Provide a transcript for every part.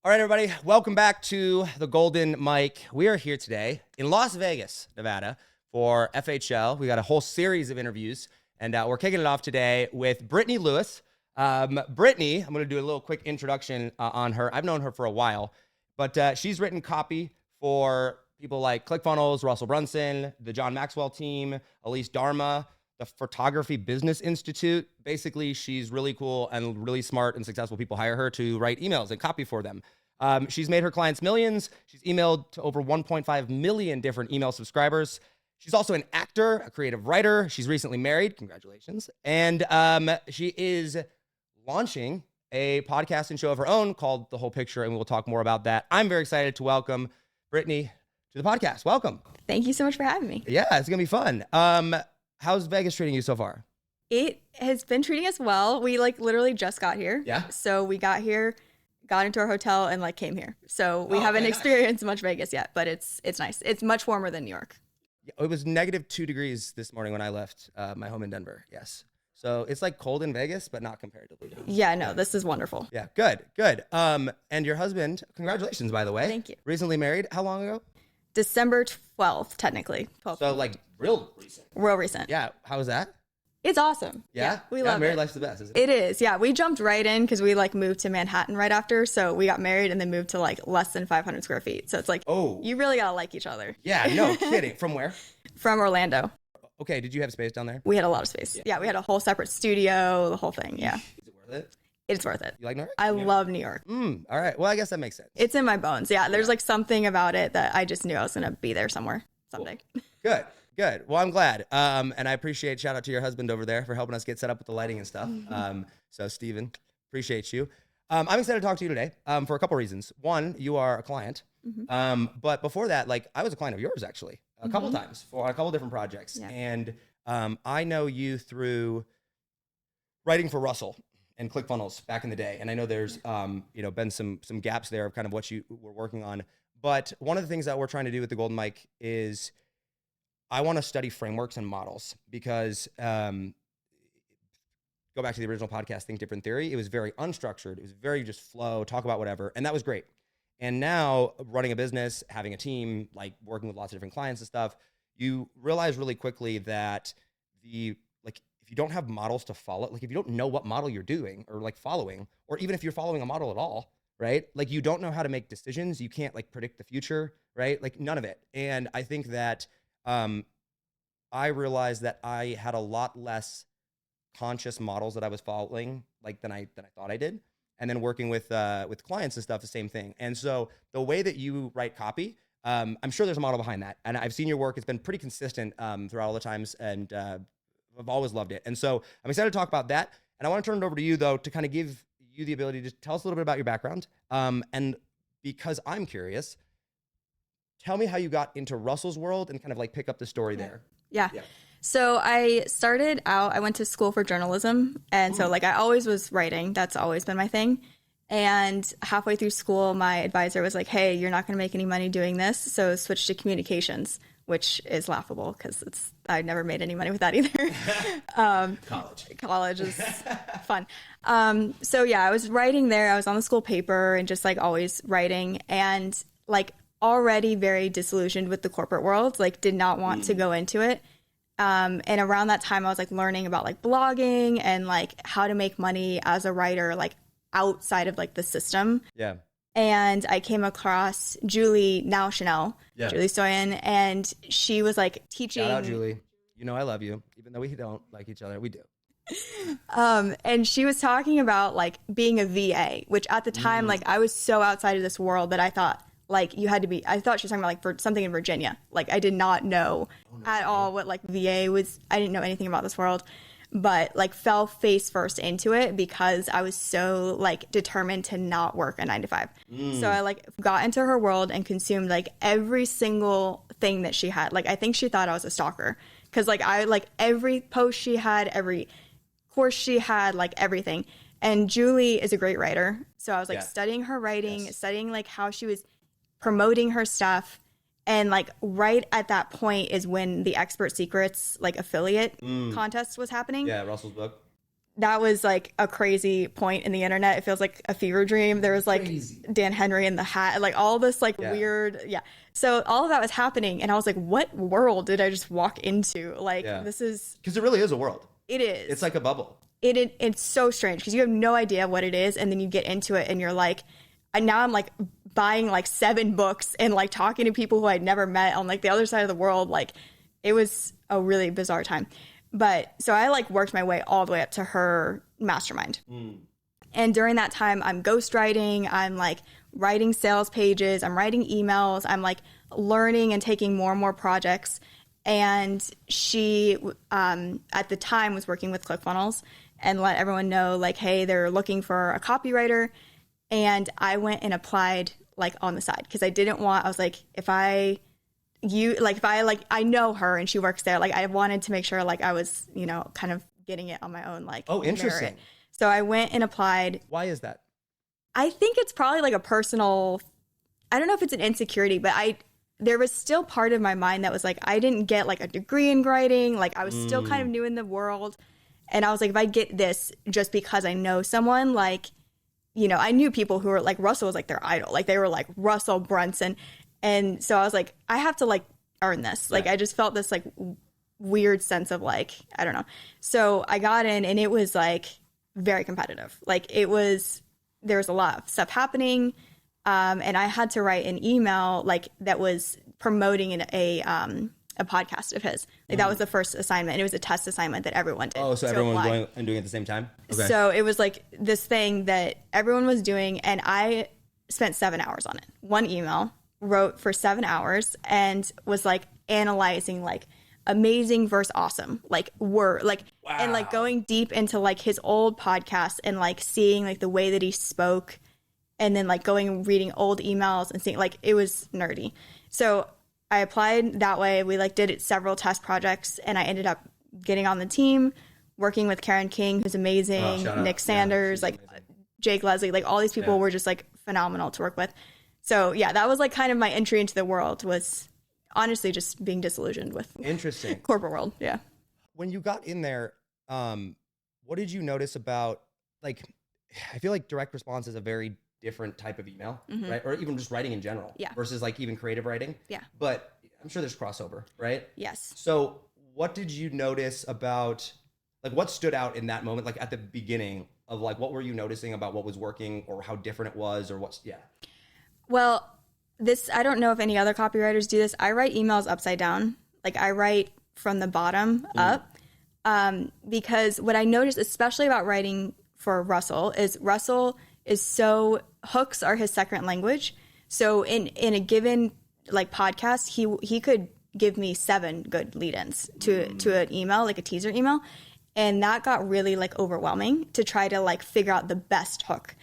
All right, everybody, welcome back to the Golden Mic. We are here today in Las Vegas, Nevada for FHL. We got a whole series of interviews, and we're kicking it off today with Brittany Lewis. Brittany, I'm going to do a little quick introduction on her. I've known her for a while, but she's written copy for people like ClickFunnels, Russell Brunson, the John Maxwell team, Elise Darma, the Photography Business Institute. Basically, she's really cool and really smart and successful people hire her to write emails and copy for them. She's made her clients millions. She's emailed to over 1.5 million different email subscribers. She's also an actor, a creative writer. She's recently married. Congratulations. And she is launching a podcast and show of her own called The Whole Picture, and we'll talk more about that. I'm very excited to welcome Brittany to the podcast. Welcome. Thank you so much for having me. Yeah, it's going to be fun. How's Vegas treating you so far? It has been treating us well. We literally just got here. Yeah. So we got here, got into our hotel, and came here. So we haven't experienced much Vegas yet, but it's nice. It's much warmer than New York. It was -2 degrees this morning when I left my home in Denver. Yes. So it's cold in Vegas, but not comparatively. Yeah, no, this is wonderful. Yeah, good. And your husband, congratulations, by the way. Thank you. Recently married. How long ago? December 12th, technically. 12th. So real recent. Real recent. Yeah. How was that? It's awesome. Yeah? We love married it. life's the best, isn't It is. Yeah. We jumped right in because we moved to Manhattan right after. So we got married and then moved to less than 500 square feet. So it's oh, you really got to like each other. Yeah, no kidding. From where? From Orlando. Okay. Did you have space down there? We had a lot of space. Yeah, we had a whole separate studio, the whole thing. Yeah. Is it worth it? It's worth it. You like New York? I love New York. All right. Well, I guess that makes sense. It's in my bones. Yeah, there's something about it that I just knew I was going to be there somewhere someday. Cool. Good. Well, I'm glad. And I appreciate, shout out to your husband over there for helping us get set up with the lighting and stuff. So Steven, appreciate you. I'm excited to talk to you today for a couple reasons. One, you are a client. But before that, I was a client of yours actually a couple times for a couple different projects. Yeah. And I know you through writing for Russell and ClickFunnels back in the day. And I know there's been some gaps there of kind of what you were working on. But one of the things that we're trying to do with the Golden Mic is I want to study frameworks and models because go back to the original podcast, Think Different Theory. It was very unstructured. It was very just flow, talk about whatever. And that was great. And now running a business, having a team, working with lots of different clients and stuff, you realize really quickly that if you don't have models to follow, if you don't know what model you're doing or following, or even if you're following a model at all, right? You don't know how to make decisions. You can't predict the future, right? None of it. And I think that I realized that I had a lot less conscious models that I was following than I thought I did. And then working with clients and stuff, the same thing. And so the way that you write copy, I'm sure there's a model behind that. And I've seen your work. It's been pretty consistent throughout all the times. And I've always loved it. And so I'm excited to talk about that. And I want to turn it over to you, though, to kind of give you the ability to tell us a little bit about your background. And because I'm curious, tell me how you got into Russell's world and kind of pick up the story there. Yeah. So I started out, I went to school for journalism. And so I always was writing. That's always been my thing. And halfway through school, my advisor was like, hey, you're not going to make any money doing this. So switch to communications, which is laughable because I never made any money with that either. College is fun. So yeah, I was writing there. I was on the school paper and just always writing and already very disillusioned with the corporate world, did not want to go into it. And around that time I was learning about blogging and how to make money as a writer, outside of the system. Yeah. And I came across Julie, now Chanel, Julie Stoyan, and she was teaching. Shout out, Julie. You know I love you, even though we don't like each other. We do. And she was talking about being a VA, which at the time I was so outside of this world that I thought you had to be. I thought she was talking about for something in Virginia. I did not know at all what VA was. I didn't know anything about this world. But fell face first into it because I was so determined to not work a 9 to 5. So I got into her world and consumed every single thing that she had. I think she thought I was a stalker because I every post she had, every course she had, everything. And Julie is a great writer. So I was studying her writing, studying how she was promoting her stuff. And right at that point is when the Expert Secrets affiliate contest was happening. Yeah, Russell's book. that was like a crazy point in the internet. It feels like a fever dream. There was like Dan Henry in the hat, like all this like weird. Yeah. So all of that was happening. And I was like, what world did I just walk into? Like this is. Because it really is a world. It is. It's like a bubble. It's so strange because you have no idea what it is. And then you get into it and you're like, and now I'm like buying like 7 books and like talking to people who I'd never met on like the other side of the world. Like it was a really bizarre time. But so I like worked my way all the way up to her mastermind. And during that time, I'm ghostwriting. I'm like writing sales pages. I'm writing emails. I'm like learning and taking more and more projects. And she, at the time, was working with ClickFunnels and let everyone know like, hey, they're looking for a copywriter. And I went and applied like on the side because I didn't want, I was like, I know her and she works there. Like I wanted to make sure like I was, you know, kind of getting it on my own. Like, oh, interesting. Merit. So I went and applied. Why is that? I think it's probably like a personal, I don't know if it's an insecurity, but there was still part of my mind that was like, I didn't get like a degree in writing. Like I was still kind of new in the world. And I was like, if I get this just because I know someone, like, you know, I knew people who were like, Russell was like their idol. Like they were like Russell Brunson. And so I was like, I have to like earn this. Like I just felt this like weird sense of like, I don't know. So I got in and it was like very competitive. Like there was a lot of stuff happening. And I had to write an email like that was promoting a podcast of his. Like that was the first assignment. And it was a test assignment that everyone did. Oh, so everyone was going and doing it at the same time? Okay. So it was like this thing that everyone was doing. And I spent 7 hours on it. One email. Wrote for 7 hours and was like analyzing like amazing versus awesome, like word, like, wow. And like going deep into like his old podcast and like seeing like the way that he spoke and then like going and reading old emails and seeing like it was nerdy. So I applied that way. We like did several test projects and I ended up getting on the team, working with Karen King, who's amazing, Nick Sanders, like amazing. Jake Leslie, like all these people were just like phenomenal to work with. So yeah, that was like kind of my entry into the world was honestly just being disillusioned with interesting corporate world. Yeah. When you got in there, what did you notice about like, I feel like direct response is a very different type of email, right? Or even just writing in general versus like even creative writing. Yeah. But I'm sure there's crossover, right? Yes. So what did you notice about like what stood out in that moment? Like at the beginning of like, what were you noticing about what was working or how different it was or what's, Well, I don't know if any other copywriters do this. I write emails upside down. Like I write from the bottom up. Because what I noticed, especially about writing for Russell is so hooks are his second language. So in a given like podcast, he could give me 7 good lead-ins to an email, like a teaser email. And that got really like overwhelming to try to like figure out the best hook.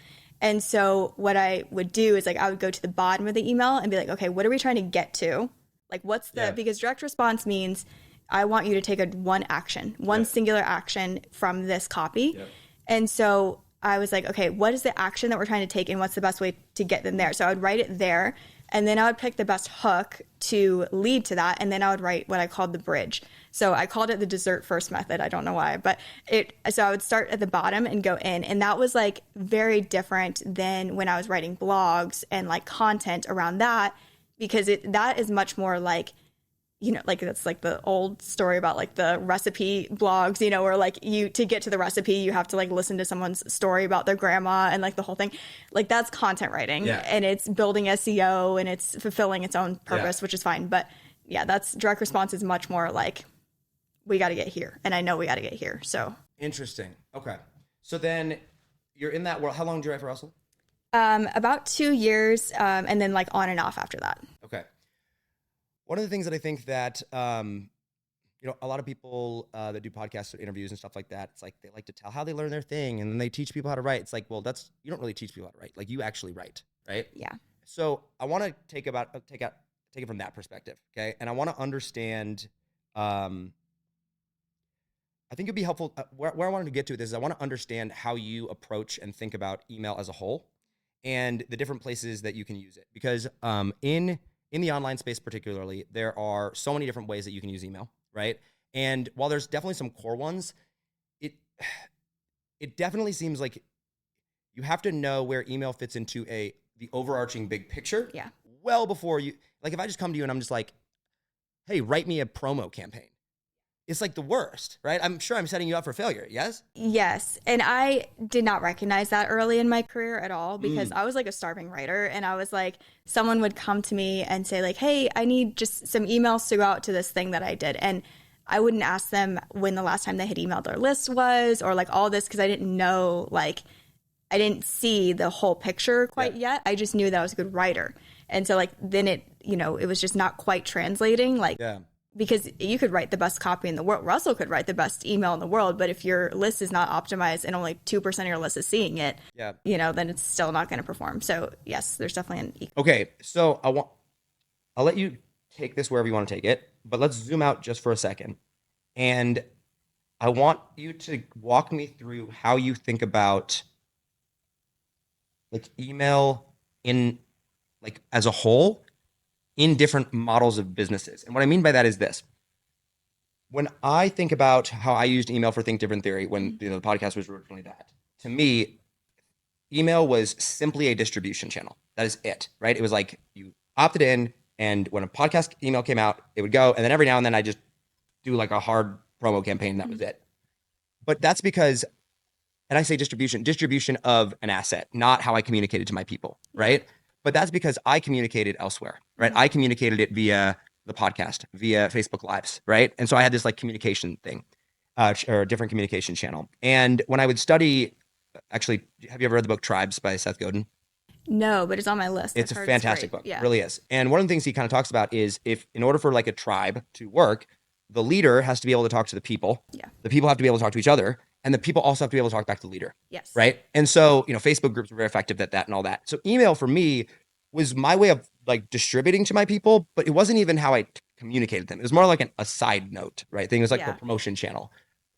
And so what I would do is like I would go to the bottom of the email and be like, okay, what are we trying to get to? Like what's because direct response means I want you to take one singular action from this copy. Yep. And so I was like, okay, what is the action that we're trying to take and what's the best way to get them there? So I would write it there and then I would pick the best hook to lead to that. And then I would write what I called the bridge. So I called it the dessert first method. I don't know why, but so I would start at the bottom and go in. And that was like very different than when I was writing blogs and like content around that, because that is much more like, you know, like that's like the old story about like the recipe blogs, you know, where like to get to the recipe, you have to like listen to someone's story about their grandma and like the whole thing. Like that's content writing and it's building SEO and it's fulfilling its own purpose, which is fine. But yeah, that's direct response is much more like, we got to get here. And I know we got to get here. So interesting. Okay. So then you're in that world. How long did you write for Russell? About 2 years. And then like on and off after that. Okay. One of the things that I think that, you know, a lot of people that do podcasts or interviews and stuff like that, it's like they like to tell how they learn their thing and then they teach people how to write. It's like, well, you don't really teach people how to write. Like you actually write, right? Yeah. So I want to take it from that perspective. Okay. And I want to understand, I think it'd be helpful. Where I wanted to get to this is I want to understand how you approach and think about email as a whole and the different places that you can use it. Because in the online space particularly, there are so many different ways that you can use email, right? And while there's definitely some core ones, it definitely seems like you have to know where email fits into the overarching big picture. Yeah. Well before you, like if I just come to you and I'm just like, hey, write me a promo campaign. It's like the worst, right? I'm sure I'm setting you up for failure. Yes? Yes. And I did not recognize that early in my career at all because I was like a starving writer. And I was like, someone would come to me and say like, hey, I need just some emails to go out to this thing that I did. And I wouldn't ask them when the last time they had emailed their list was or like all this because I didn't know, like, I didn't see the whole picture quite yet. I just knew that I was a good writer. And so like then it, it was just not quite translating. Like, because you could write the best copy in the world. Russell could write the best email in the world, but if your list is not optimized and only 2% of your list is seeing it, then it's still not going to perform. So yes, there's definitely an Okay, so I'll let you take this wherever you want to take it, but let's zoom out just for a second. And I want you to walk me through how you think about like email in like as a whole in different models of businesses. And what I mean by that is this. When I think about how I used email for Think Different Theory, when the podcast was originally that, to me, email was simply a distribution channel. That is it, right? It was like you opted in, and when a podcast email came out, it would go, and then every now and then I just do like a hard promo campaign, and that was it. But that's because, and I say distribution of an asset, not how I communicated to my people, right? But that's because I communicated elsewhere, right? I communicated it via the podcast, via Facebook Lives, right? And so I had this like communication thing, or a different communication channel. And when I would study, actually, have you ever read the book Tribes by Seth Godin? No, but it's on my list. It's a fantastic book. It really is. And one of the things he kind of talks about is if in order for like a tribe to work, the leader has to be able to talk to the people. Yeah. The people have to be able to talk to each other. And the people also have to be able to talk back to the leader. Yes. Right. And so, Facebook groups were very effective at that and all that. So email for me was my way of like distributing to my people, but it wasn't even how I communicated them. It was more like a side note, right? Thing. It was like a promotion channel.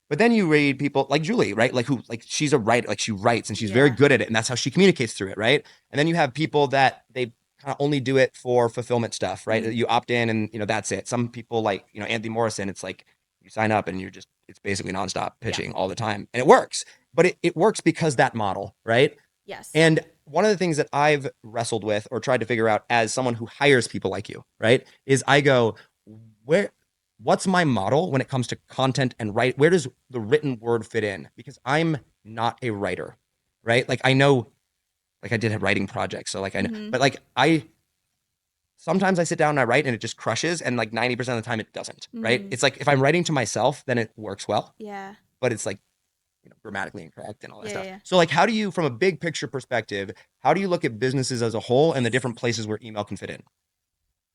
But then you read people like Julie, right? Like who, like she's a writer, like she writes and she's very good at it. And that's how she communicates through it. Right. And then you have people that they kind of only do it for fulfillment stuff, right? You opt in and, that's it. Some people like, Anthony Morrison, it's like you sign up and it's basically nonstop pitching all the time and it works, but it works because that model, right? Yes. And one of the things that I've wrestled with or tried to figure out as someone who hires people like you, right, is I go, what's my model when it comes to content and write? Where does the written word fit in? Because I'm not a writer, right? Like I know, like I did a writing project. So like I know, but like sometimes I sit down and I write and it just crushes. And like 90% of the time it doesn't, right? It's like if I'm writing to myself, then it works well. Yeah. But it's like, grammatically incorrect and all that stuff. Yeah. So like, how do you, from a big picture perspective, how do you look at businesses as a whole and the different places where email can fit in?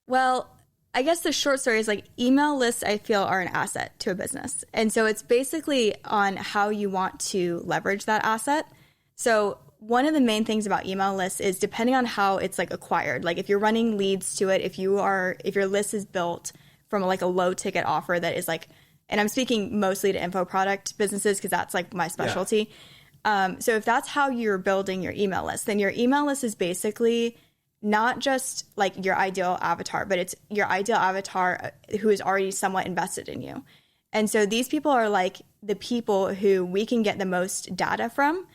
Well, I guess the short story is like email lists, I feel, are an asset to a business. And so it's basically on how you want to leverage that asset. So one of the main things about email lists is depending on how it's like acquired. Like if you're running leads to it, if your list is built from like a low ticket offer that is like, and I'm speaking mostly to info product businesses because that's like my specialty. So if that's how you're building your email list, then your email list is basically not just like your ideal avatar, but it's your ideal avatar who is already somewhat invested in you. And so these people are like the people who we can get the most data from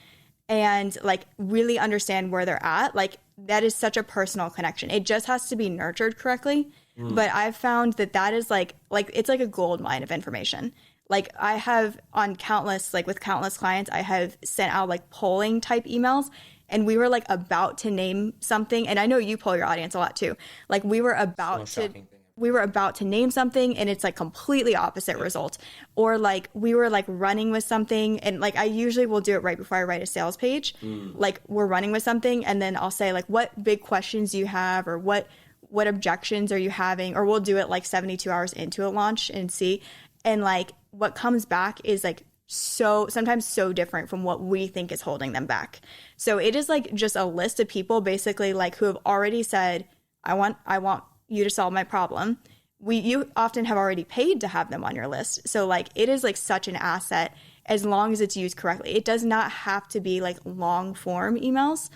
and like really understand where they're at. Like that is such a personal connection. It just has to be nurtured correctly. But I've found that is like it's like a gold mine of information. Like I have with countless clients, I have sent out like polling type emails and we were like about to name something. And I know you poll your audience a lot too. Like we were about to name something and it's like completely opposite result. Or like we were like running with something and like I usually will do it right before I write a sales page. Like we're running with something and then I'll say like, what big questions do you have or what objections are you having? Or we'll do it like 72 hours into a launch and see. And like what comes back is like sometimes so different from what we think is holding them back. So it is like just a list of people basically like who have already said, I want you to solve my problem. You often have already paid to have them on your list. So like it is like such an asset as long as it's used correctly. It does not have to be like long form emails.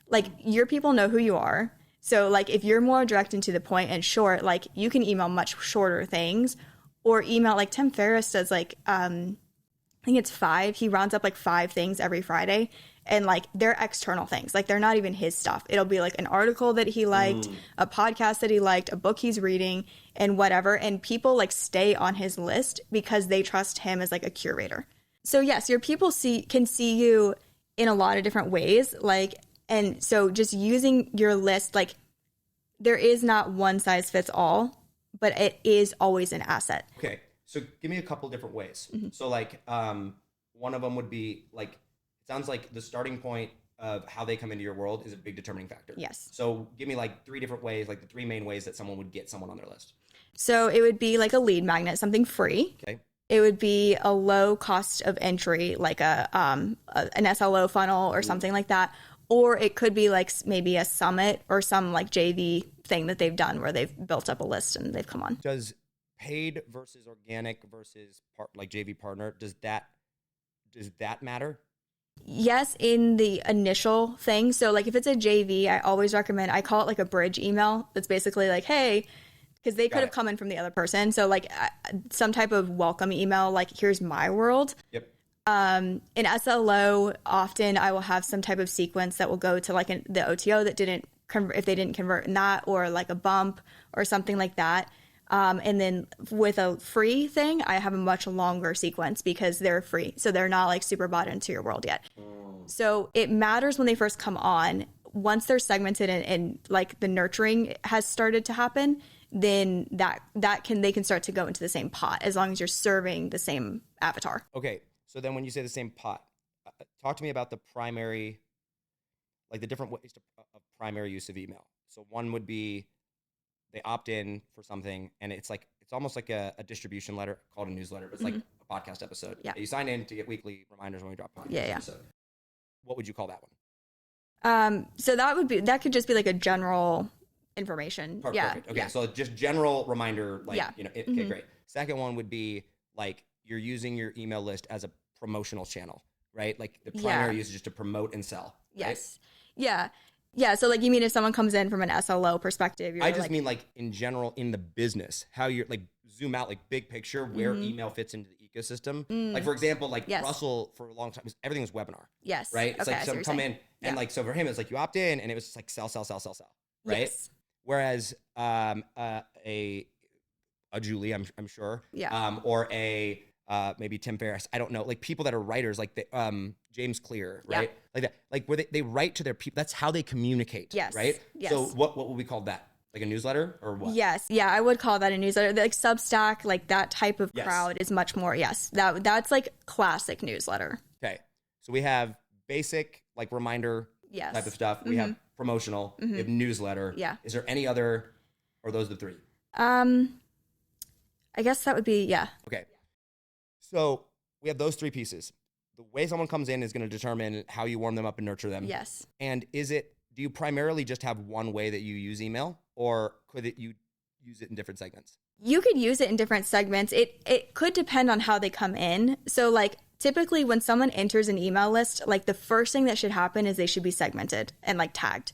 Like your people know who you are. So like if you're more direct and to the point and short, like you can email much shorter things or email like Tim Ferriss does like I think it's 5. He rounds up like 5 things every Friday. And like they're external things. Like they're not even his stuff. It'll be like an article that he liked, a podcast that he liked, a book he's reading, and whatever. And people like stay on his list because they trust him as like a curator. So yes, your people can see you in a lot of different ways. Like, and so just using your list, like there is not one size fits all, but it is always an asset. Okay. So give me a couple different ways. So like, one of them would be like, it sounds like the starting point of how they come into your world is a big determining factor. Yes. So give me like 3 different ways, like the 3 main ways that someone would get someone on their list. So it would be like a lead magnet, something free. Okay. It would be a low cost of entry, like an SLO funnel or something like that. Or it could be like maybe a summit or some like JV thing that they've done where they've built up a list and they've come on. Does paid versus organic versus like JV partner, does that matter? Yes, in the initial thing. So like if it's a JV, I always recommend, I call it like a bridge email. That's basically like, hey, because they could have come in from the other person. So like some type of welcome email, like here's my world. Yep. In SLO, often I will have some type of sequence that will go to like the OTO that didn't convert, if they didn't convert in that, or like a bump or something like that. And then with a free thing, I have a much longer sequence because they're free. So they're not like super bought into your world yet. So it matters when they first come on. Once they're segmented and like the nurturing has started to happen, then they can start to go into the same pot as long as you're serving the same avatar. Okay. So then when you say the same pot, talk to me about the primary, like the different ways of primary use of email. So one would be they opt in for something and it's almost like a distribution letter called a newsletter. But it's like a podcast episode. Yeah. You sign in to get weekly reminders when we drop podcast episode. What would you call that one? So that could just be like a general information. Perfect. Okay. So just general reminder, like, okay, great. Second one would be like you're using your email list as a promotional channel, right? Like the primary use is just to promote and sell. Yes. Right? Yeah. So like you mean if someone comes in from an SLO perspective, I just mean like in general in the business, how you're like zoom out, like big picture where email fits into the ecosystem. Like for example, like Russell for a long time, everything was webinar. Yes. Right. It's like some come in and like, so for him, it's like you opt in and it was just like sell. Right. Yes. Whereas a Julie, I'm sure. Yeah. Or a maybe Tim Ferriss, I don't know, like people that are writers, like James Clear, right? Like that, like where they write to their people. That's how they communicate. Yes. Right. Yes. So what would we call that? Like a newsletter or what? Yes. Yeah, I would call that a newsletter. Like Substack, like that type of crowd is much more. Yes. That's like classic newsletter. Okay. So we have basic like reminder type of stuff. We have promotional. We have newsletter. Yeah. Is there any other, or are those the 3? I guess that would be Okay. So we have those 3 pieces. The way someone comes in is going to determine how you warm them up and nurture them. Yes. And do you primarily just have one way that you use email, or could you use it in different segments? You could use it in different segments. It could depend on how they come in. So like typically when someone enters an email list, like the first thing that should happen is they should be segmented and like tagged,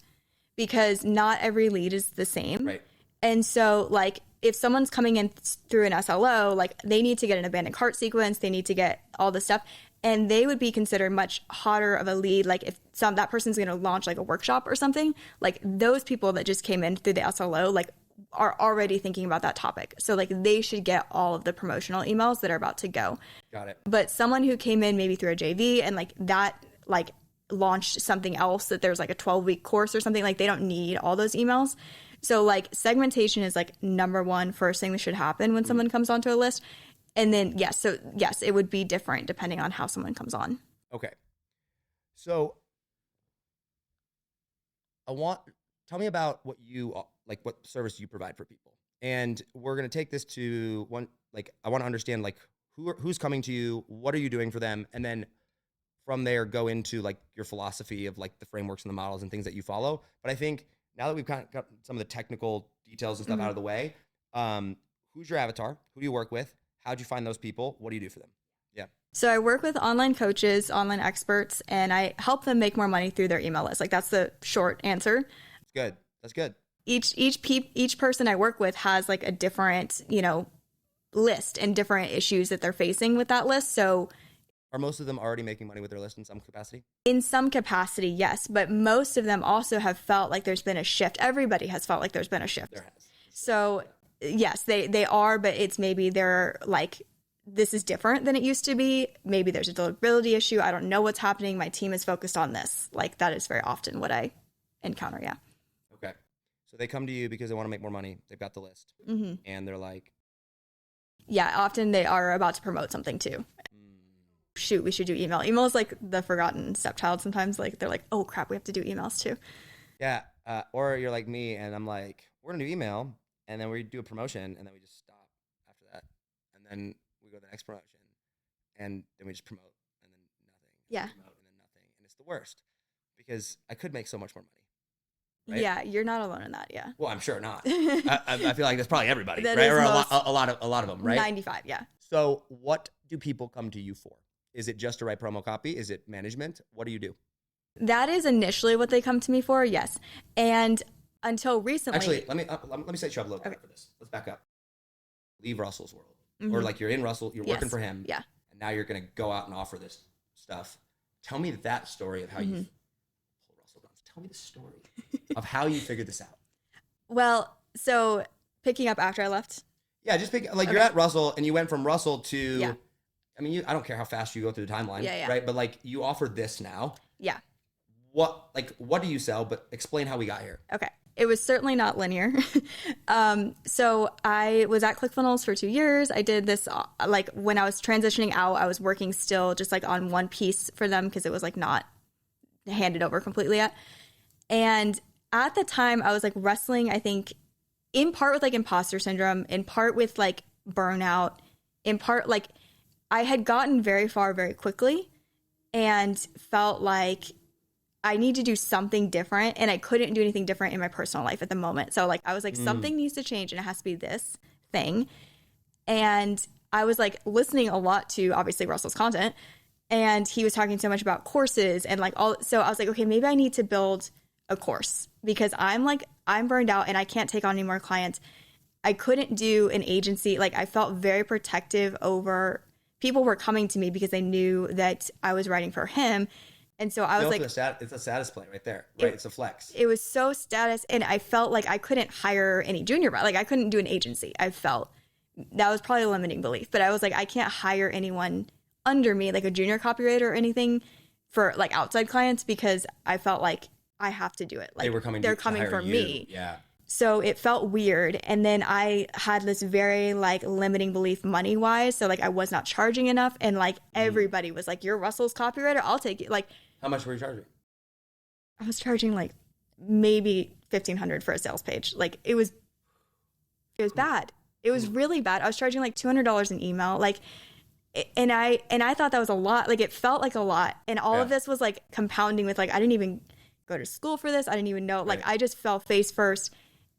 because not every lead is the same. Right. And so like if someone's coming in through an SLO, like they need to get an abandoned cart sequence, they need to get all this stuff, and they would be considered much hotter of a lead. Like if that person's going to launch like a workshop or something, like those people that just came in through the SLO, like are already thinking about that topic. So like they should get all of the promotional emails that are about to go. Got it. But someone who came in maybe through a JV and like that, like launched something else that there's like a 12-week course or something, like they don't need all those emails. So like segmentation is like number one first thing that should happen when someone comes onto a list. And then, yes, it would be different depending on how someone comes on. Okay. So tell me about what what service you provide for people. And we're going to take this to one, like, I want to understand like who's coming to you, what are you doing for them? And then from there, go into like your philosophy of like the frameworks and the models and things that you follow. But I think now that we've kind of got some of the technical details and stuff out of the way, who's your avatar? Who do you work with? How'd you find those people? What do you do for them? Yeah. So I work with online coaches, online experts, and I help them make more money through their email list. Like that's the short answer. Good. That's good. Each person I work with has like a different, list and different issues that they're facing with that list. So Are most of them already making money with their list in some capacity? In some capacity, yes. But most of them also have felt like there's been a shift. Everybody has felt like there's been a shift. There has. So yes, they are, but it's maybe they're like, this is different than it used to be. Maybe there's a deliverability issue. I don't know what's happening. My team is focused on this. Like that is very often what I encounter. Yeah. Okay. So they come to you because they want to make more money. They've got the list. Mm-hmm. And they're like, yeah, often they are about to promote something too. Shoot, we should do email. Email is like the forgotten stepchild sometimes. Like they're like, oh crap, we have to do emails too. Yeah. Or you're like me and I'm like, we're going to do email. And then we do a promotion and then we just stop after that. And then we go to the next promotion and then we just promote and then nothing. Yeah. Promote and then nothing. And it's the worst because I could make so much more money. Right? Yeah, you're not alone in that. Yeah. Well, I'm sure not. I feel like that's probably everybody, That right? is Or most- a lot of them, right? 95, yeah. So what do people come to you for? Is it just to write promo copy? Is it management? What do you do? That is initially what they come to me for, yes. And until recently... Actually, let me set you up a little bit for this. Let's back up. Leave Russell's world. Or like you're in Russell, you're working for him. Yeah. And now you're going to go out and offer this stuff. Tell me that story of how you pull Russell Brunson. Tell me the story of how you figured this out. Well, so picking up after I left... Yeah, just pick, like you're at Russell and you went from Russell to... Yeah. I mean, I don't care how fast you go through the timeline, Yeah. right? But like you offered this now. Yeah. What do you sell? But explain how we got here. Okay. It was certainly not linear. So I was at ClickFunnels for 2 years. I did this, like when I was transitioning out, I was working still just like on one piece for them because it was like not handed over completely yet. And at the time I was like wrestling, I think in part with like imposter syndrome, in part with like burnout, in part like I had gotten very far very quickly and felt like I need to do something different, and I couldn't do anything different in my personal life at the moment. So like I was like, something needs to change and it has to be this thing. And I was like listening a lot to obviously Russell's content, and he was talking so much about courses and like all, so I was like, okay, maybe I need to build a course because I'm burned out and I can't take on any more clients. I couldn't do an agency. Like I felt very protective over, people were coming to me because they knew that I was writing for him. And so I was like, it's a status play right there, right? It's a flex. It was so status. And I felt like I couldn't hire any junior, like I couldn't do an agency. I felt that was probably a limiting belief, but I was like, I can't hire anyone under me, like a junior copywriter or anything for like outside clients, because I felt like I have to do it. Like they're coming for me. Yeah. So it felt weird. And then I had this very like limiting belief money wise. So like I was not charging enough. And like everybody was like, you're Russell's copywriter, I'll take it. Like, how much were you charging? I was charging like maybe $1,500 for a sales page. Like it was bad. It was really bad. I was charging like $200 an email. Like, and I thought that was a lot. Like it felt like a lot. And all of this was like compounding with like, I didn't even go to school for this. I didn't even know, like I just fell face first.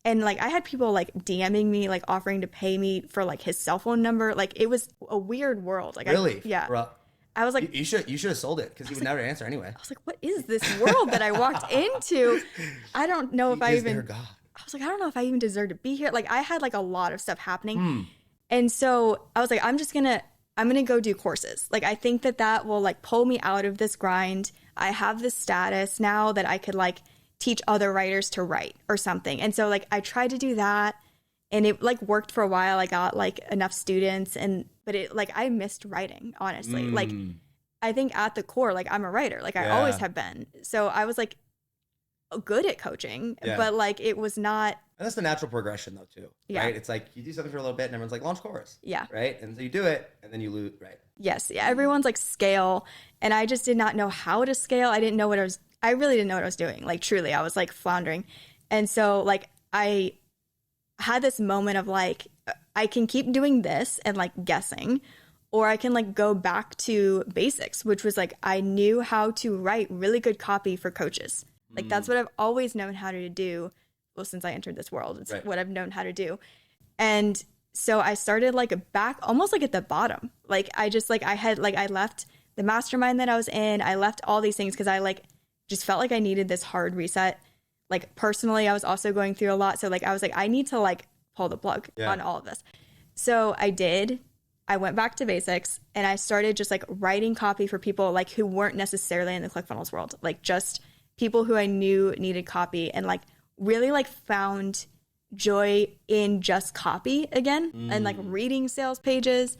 And like I had people like DMing me, like offering to pay me for like his cell phone number. Like it was a weird world. Like really? Yeah. Bro, I was like, you should have sold it because he would never answer anyway. I was like, what is this world that I walked into? I don't know if I even. I was like, I don't know if I even deserve to be here. Like I had like a lot of stuff happening, and so I was like, I'm gonna go do courses. Like I think that will like pull me out of this grind. I have this status now that I could like teach other writers to write or something. And so like I tried to do that and it like worked for a while. I got like enough students but it like I missed writing, honestly. Like I think at the core, like I'm a writer, like I always have been. So I was like good at coaching, but like it was not. And that's the natural progression though too, right? It's like you do something for a little bit and everyone's like launch course. Yeah. Right. And so you do it and then you lose, right? Yes. Yeah. Everyone's like scale. And I just did not know how to scale. I really didn't know what I was doing. Like truly, I was like floundering. And so like I had this moment of like, I can keep doing this and like guessing, or I can like go back to basics, which was like, I knew how to write really good copy for coaches. Like that's what I've always known how to do. Well, since I entered this world, it's what I've known how to do. And so I started like back almost like at the bottom. Like I just like, I left the mastermind that I was in. I left all these things because I like just felt like I needed this hard reset. Like personally, I was also going through a lot. So like, I was like, I need to like pull the plug on all of this. So I did. I went back to basics and I started just like writing copy for people like who weren't necessarily in the ClickFunnels world, like just people who I knew needed copy, and like really like found joy in just copy again and like reading sales pages.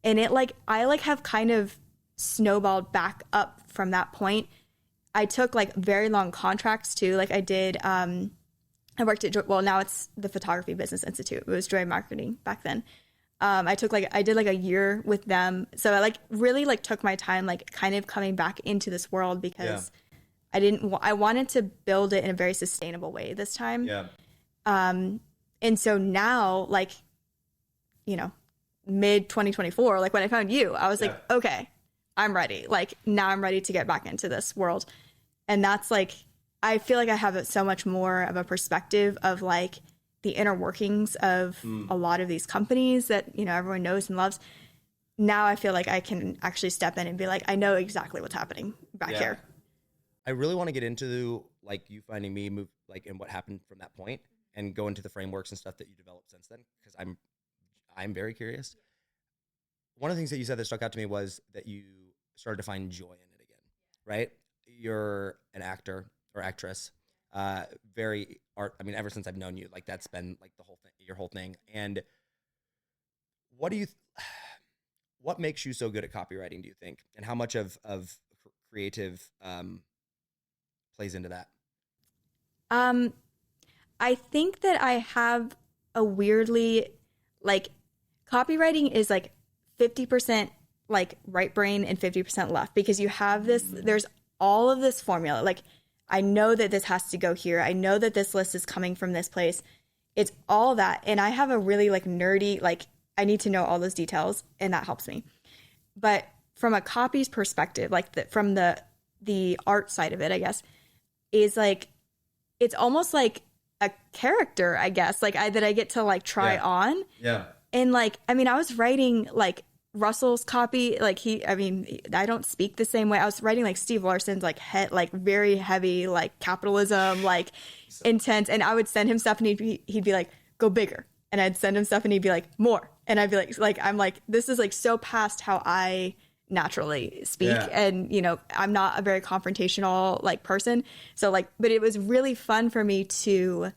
And it like, I like have kind of snowballed back up from that point. I took like very long contracts too. Like I did, I worked at, well, now it's the Photography Business Institute. It was Joy Marketing back then. I did like a year with them. So I like really like took my time, like kind of coming back into this world because I wanted to build it in a very sustainable way this time. Yeah. And so now, like, you know, mid 2024, like when I found you, I was like, okay, I'm ready. Like now I'm ready to get back into this world. And that's like, I feel like I have so much more of a perspective of like the inner workings of a lot of these companies that, you know, everyone knows and loves. Now I feel like I can actually step in and be like, I know exactly what's happening back here. I really want to get into like you finding me move like and what happened from that point and go into the frameworks and stuff that you developed since then, because I'm very curious. One of the things that you said that stuck out to me was that you started to find joy in it again, right? You're an actor or actress, very art. I mean, ever since I've known you, like that's been like the whole thing, your whole thing. And what do you, what makes you so good at copywriting, do you think? And how much of creative plays into that? I think that I have a weirdly, like, copywriting is like 50% like right brain and 50% left, because you have this, there's all of this formula. Like, I know that this has to go here. I know that this list is coming from this place. It's all that. And I have a really like nerdy, like I need to know all those details, and that helps me. But from a copy's perspective, like from the art side of it, I guess, is like, it's almost like a character, I guess, like that I get to like try on. Yeah. And like, I mean, I was writing like Russell's copy, like I don't speak the same way. I was writing like Steve Larson's like very heavy, like capitalism, like intense. And I would send him stuff and he'd be like, go bigger. And I'd send him stuff and he'd be like, more. And I'd be like, I'm like, this is like so past how I naturally speak. Yeah. And, you know, I'm not a very confrontational like person. So like, but it was really fun for me to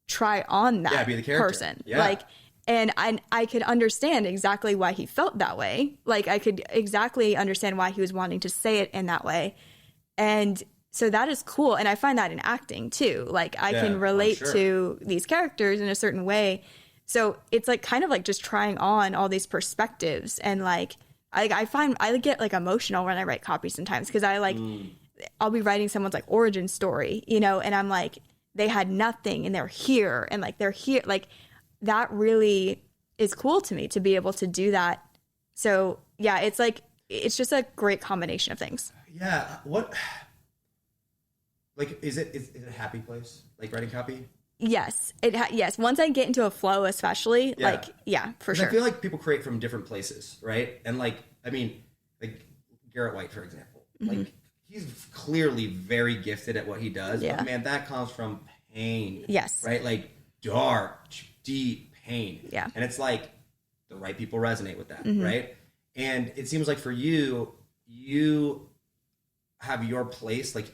try on that be the character. Person. Yeah. Like, and I could understand exactly why he felt that way. Like I could exactly understand why he was wanting to say it in that way. And so that is cool. And I find that in acting too. Like I can relate to these characters in a certain way. So it's like kind of like just trying on all these perspectives. And like, I find I get like emotional when I write copy sometimes, because I like, I'll be writing someone's like origin story, you know, and I'm like, they had nothing and they're here, and like they're here. Like, that really is cool to me to be able to do that. So yeah, it's like, it's just a great combination of things. Yeah. What, like, is it a happy place? Like writing copy? Yes. Yes. Once I get into a flow, especially like, for sure. I feel like people create from different places, right? And like, I mean, like Garrett White, for example, like he's clearly very gifted at what he does. Yeah. But man, that comes from pain. Yes. Right? Like dark, deep pain. Yeah. And it's like the right people resonate with that, right? And it seems like for you, you have your place, like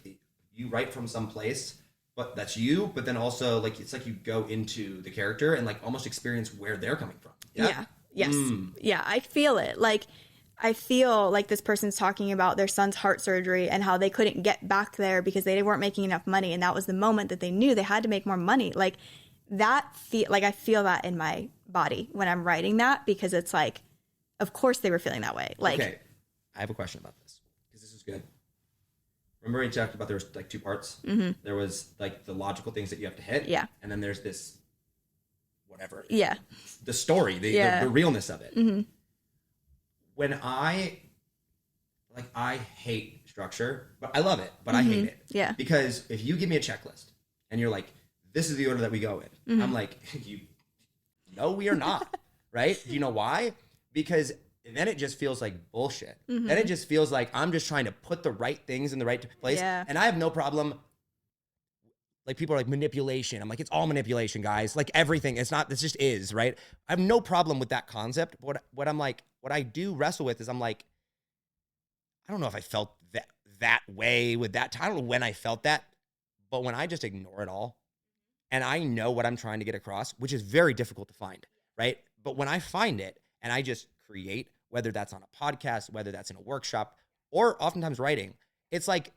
you write from some place, but that's you, but then also like, it's like you go into the character and like almost experience where they're coming from. Yeah. Yes. Yeah. I feel it. Like, I feel like this person's talking about their son's heart surgery and how they couldn't get back there because they weren't making enough money. And that was the moment that they knew they had to make more money. Like, that I feel that in my body when I'm writing that, because it's like, of course they were feeling that way. Like, okay, I have a question about this, because this is good. Remember we talked about there was like two parts. There was like the logical things that you have to hit, and then there's this whatever, the story, the realness of it. When I hate structure, but I love it, but I hate it. Yeah, because if you give me a checklist and you're like, this is the order that we go in. I'm like, no, we are not. Right? Do you know why? Because then it just feels like bullshit. Then it just feels like I'm just trying to put the right things in the right place. Yeah. And I have no problem like people are like manipulation. I'm like, it's all manipulation, guys. Like everything. It's not, this just is, right? I have no problem with that concept. What I'm like, what I do wrestle with is I'm like, I don't know if I felt that way with that. I don't know when I felt that, but when I just ignore it all and I know what I'm trying to get across, which is very difficult to find, right? But when I find it and I just create, whether that's on a podcast, whether that's in a workshop, or oftentimes writing, it's like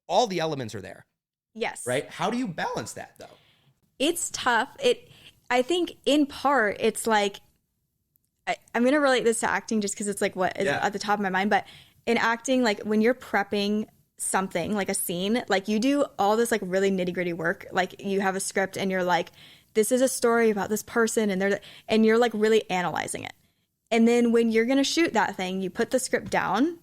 all the elements are there. Yes. Right? How do you balance that though? It's tough. I think in part, it's like, I'm going to relate this to acting just because it's like what is at the top of my mind. But in acting, like when you're prepping something like a scene, like you do all this like really nitty gritty work. Like you have a script and you're like, this is a story about this person and you're like really analyzing it. And then when you're going to shoot that thing, you put the script down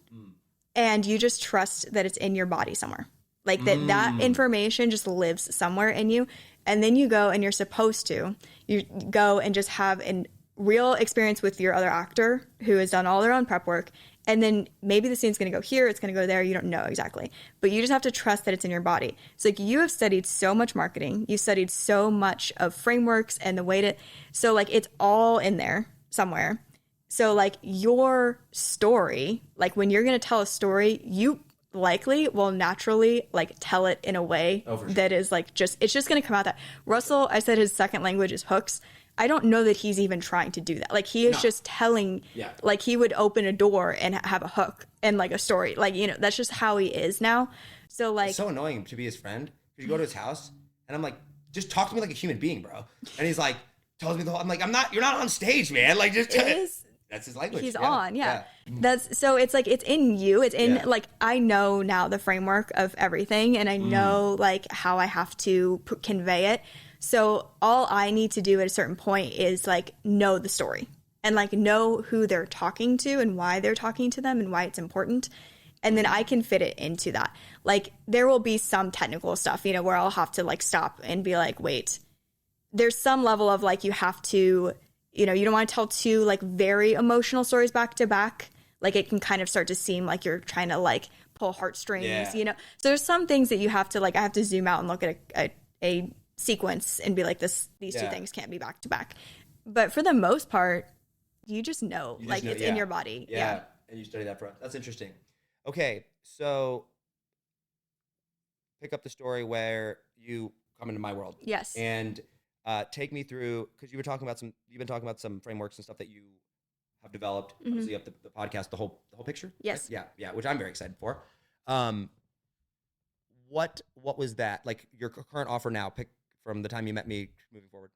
and you just trust that it's in your body somewhere. Like that information just lives somewhere in you. And then you go and you're supposed to, you go and just have a real experience with your other actor who has done all their own prep work. And then maybe the scene's going to go here, it's going to go there. You don't know exactly, but you just have to trust that it's in your body. So like you have studied so much marketing, you studied so much of frameworks and the way to, so like it's all in there somewhere. So like your story, like when you're going to tell a story, you likely will naturally like tell it in a way that is like it's just going to come out that Russell, I said his second language is hooks. I don't know that he's even trying to do that. Like he is just telling, like he would open a door and have a hook and like a story. Like, you know, that's just how he is now. So like. It's so annoying to be his friend. You go to his house and I'm like, just talk to me like a human being, bro. And he's like, tells me the whole, I'm like, you're not on stage, man. Like just that's his language. He's on. That's so it's like, it's in you. It's in like, I know now the framework of everything and I know like how I have to convey it. So all I need to do at a certain point is like know the story and like know who they're talking to and why they're talking to them and why it's important. And then I can fit it into that. Like there will be some technical stuff, you know, where I'll have to like stop and be like, wait, there's some level of like, you have to, you know, you don't want to tell two like very emotional stories back to back. Like it can kind of start to seem like you're trying to like pull heartstrings, you know? So there's some things that you have to like, I have to zoom out and look at a sequence and be like these two things can't be back to back. But for the most part, you just know, it's in your body. Yeah. And you study that for us. That's interesting. Okay. So pick up the story where you come into my world. Yes. And take me through, because you've been talking about some frameworks and stuff that you have developed. Obviously you have the podcast, the whole picture. Yes. Right? Yeah. Which I'm very excited for. What was that? Like your current offer now, pick from the time you met me moving forward.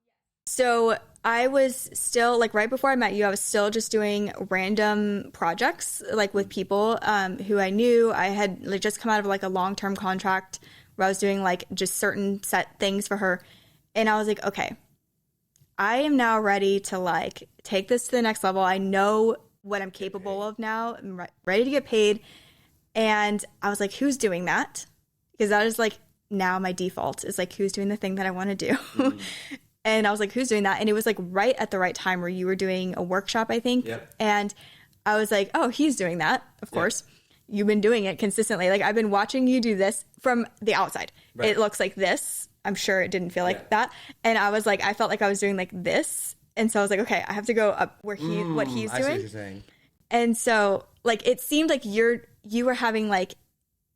So I was still like right before I met you, I was still just doing random projects like with people who I knew. I had like just come out of like a long-term contract where I was doing like just certain set things for her. And I was like, okay, I am now ready to like take this to the next level. I know what I'm capable of now. I'm ready to get paid. And I was like, who's doing that? Because that is like now my default is like, who's doing the thing that I want to do? And I was like, who's doing that? And it was like right at the right time where you were doing a workshop, I think. Yep. And I was like, oh, he's doing that. Of course. You've been doing it consistently. Like I've been watching you do this from the outside. Right. It looks like this. I'm sure it didn't feel like that. And I was like, I felt like I was doing like this. And so I was like, okay, I have to go up where what he's doing. I see what you're saying. And so like, it seemed like you were having like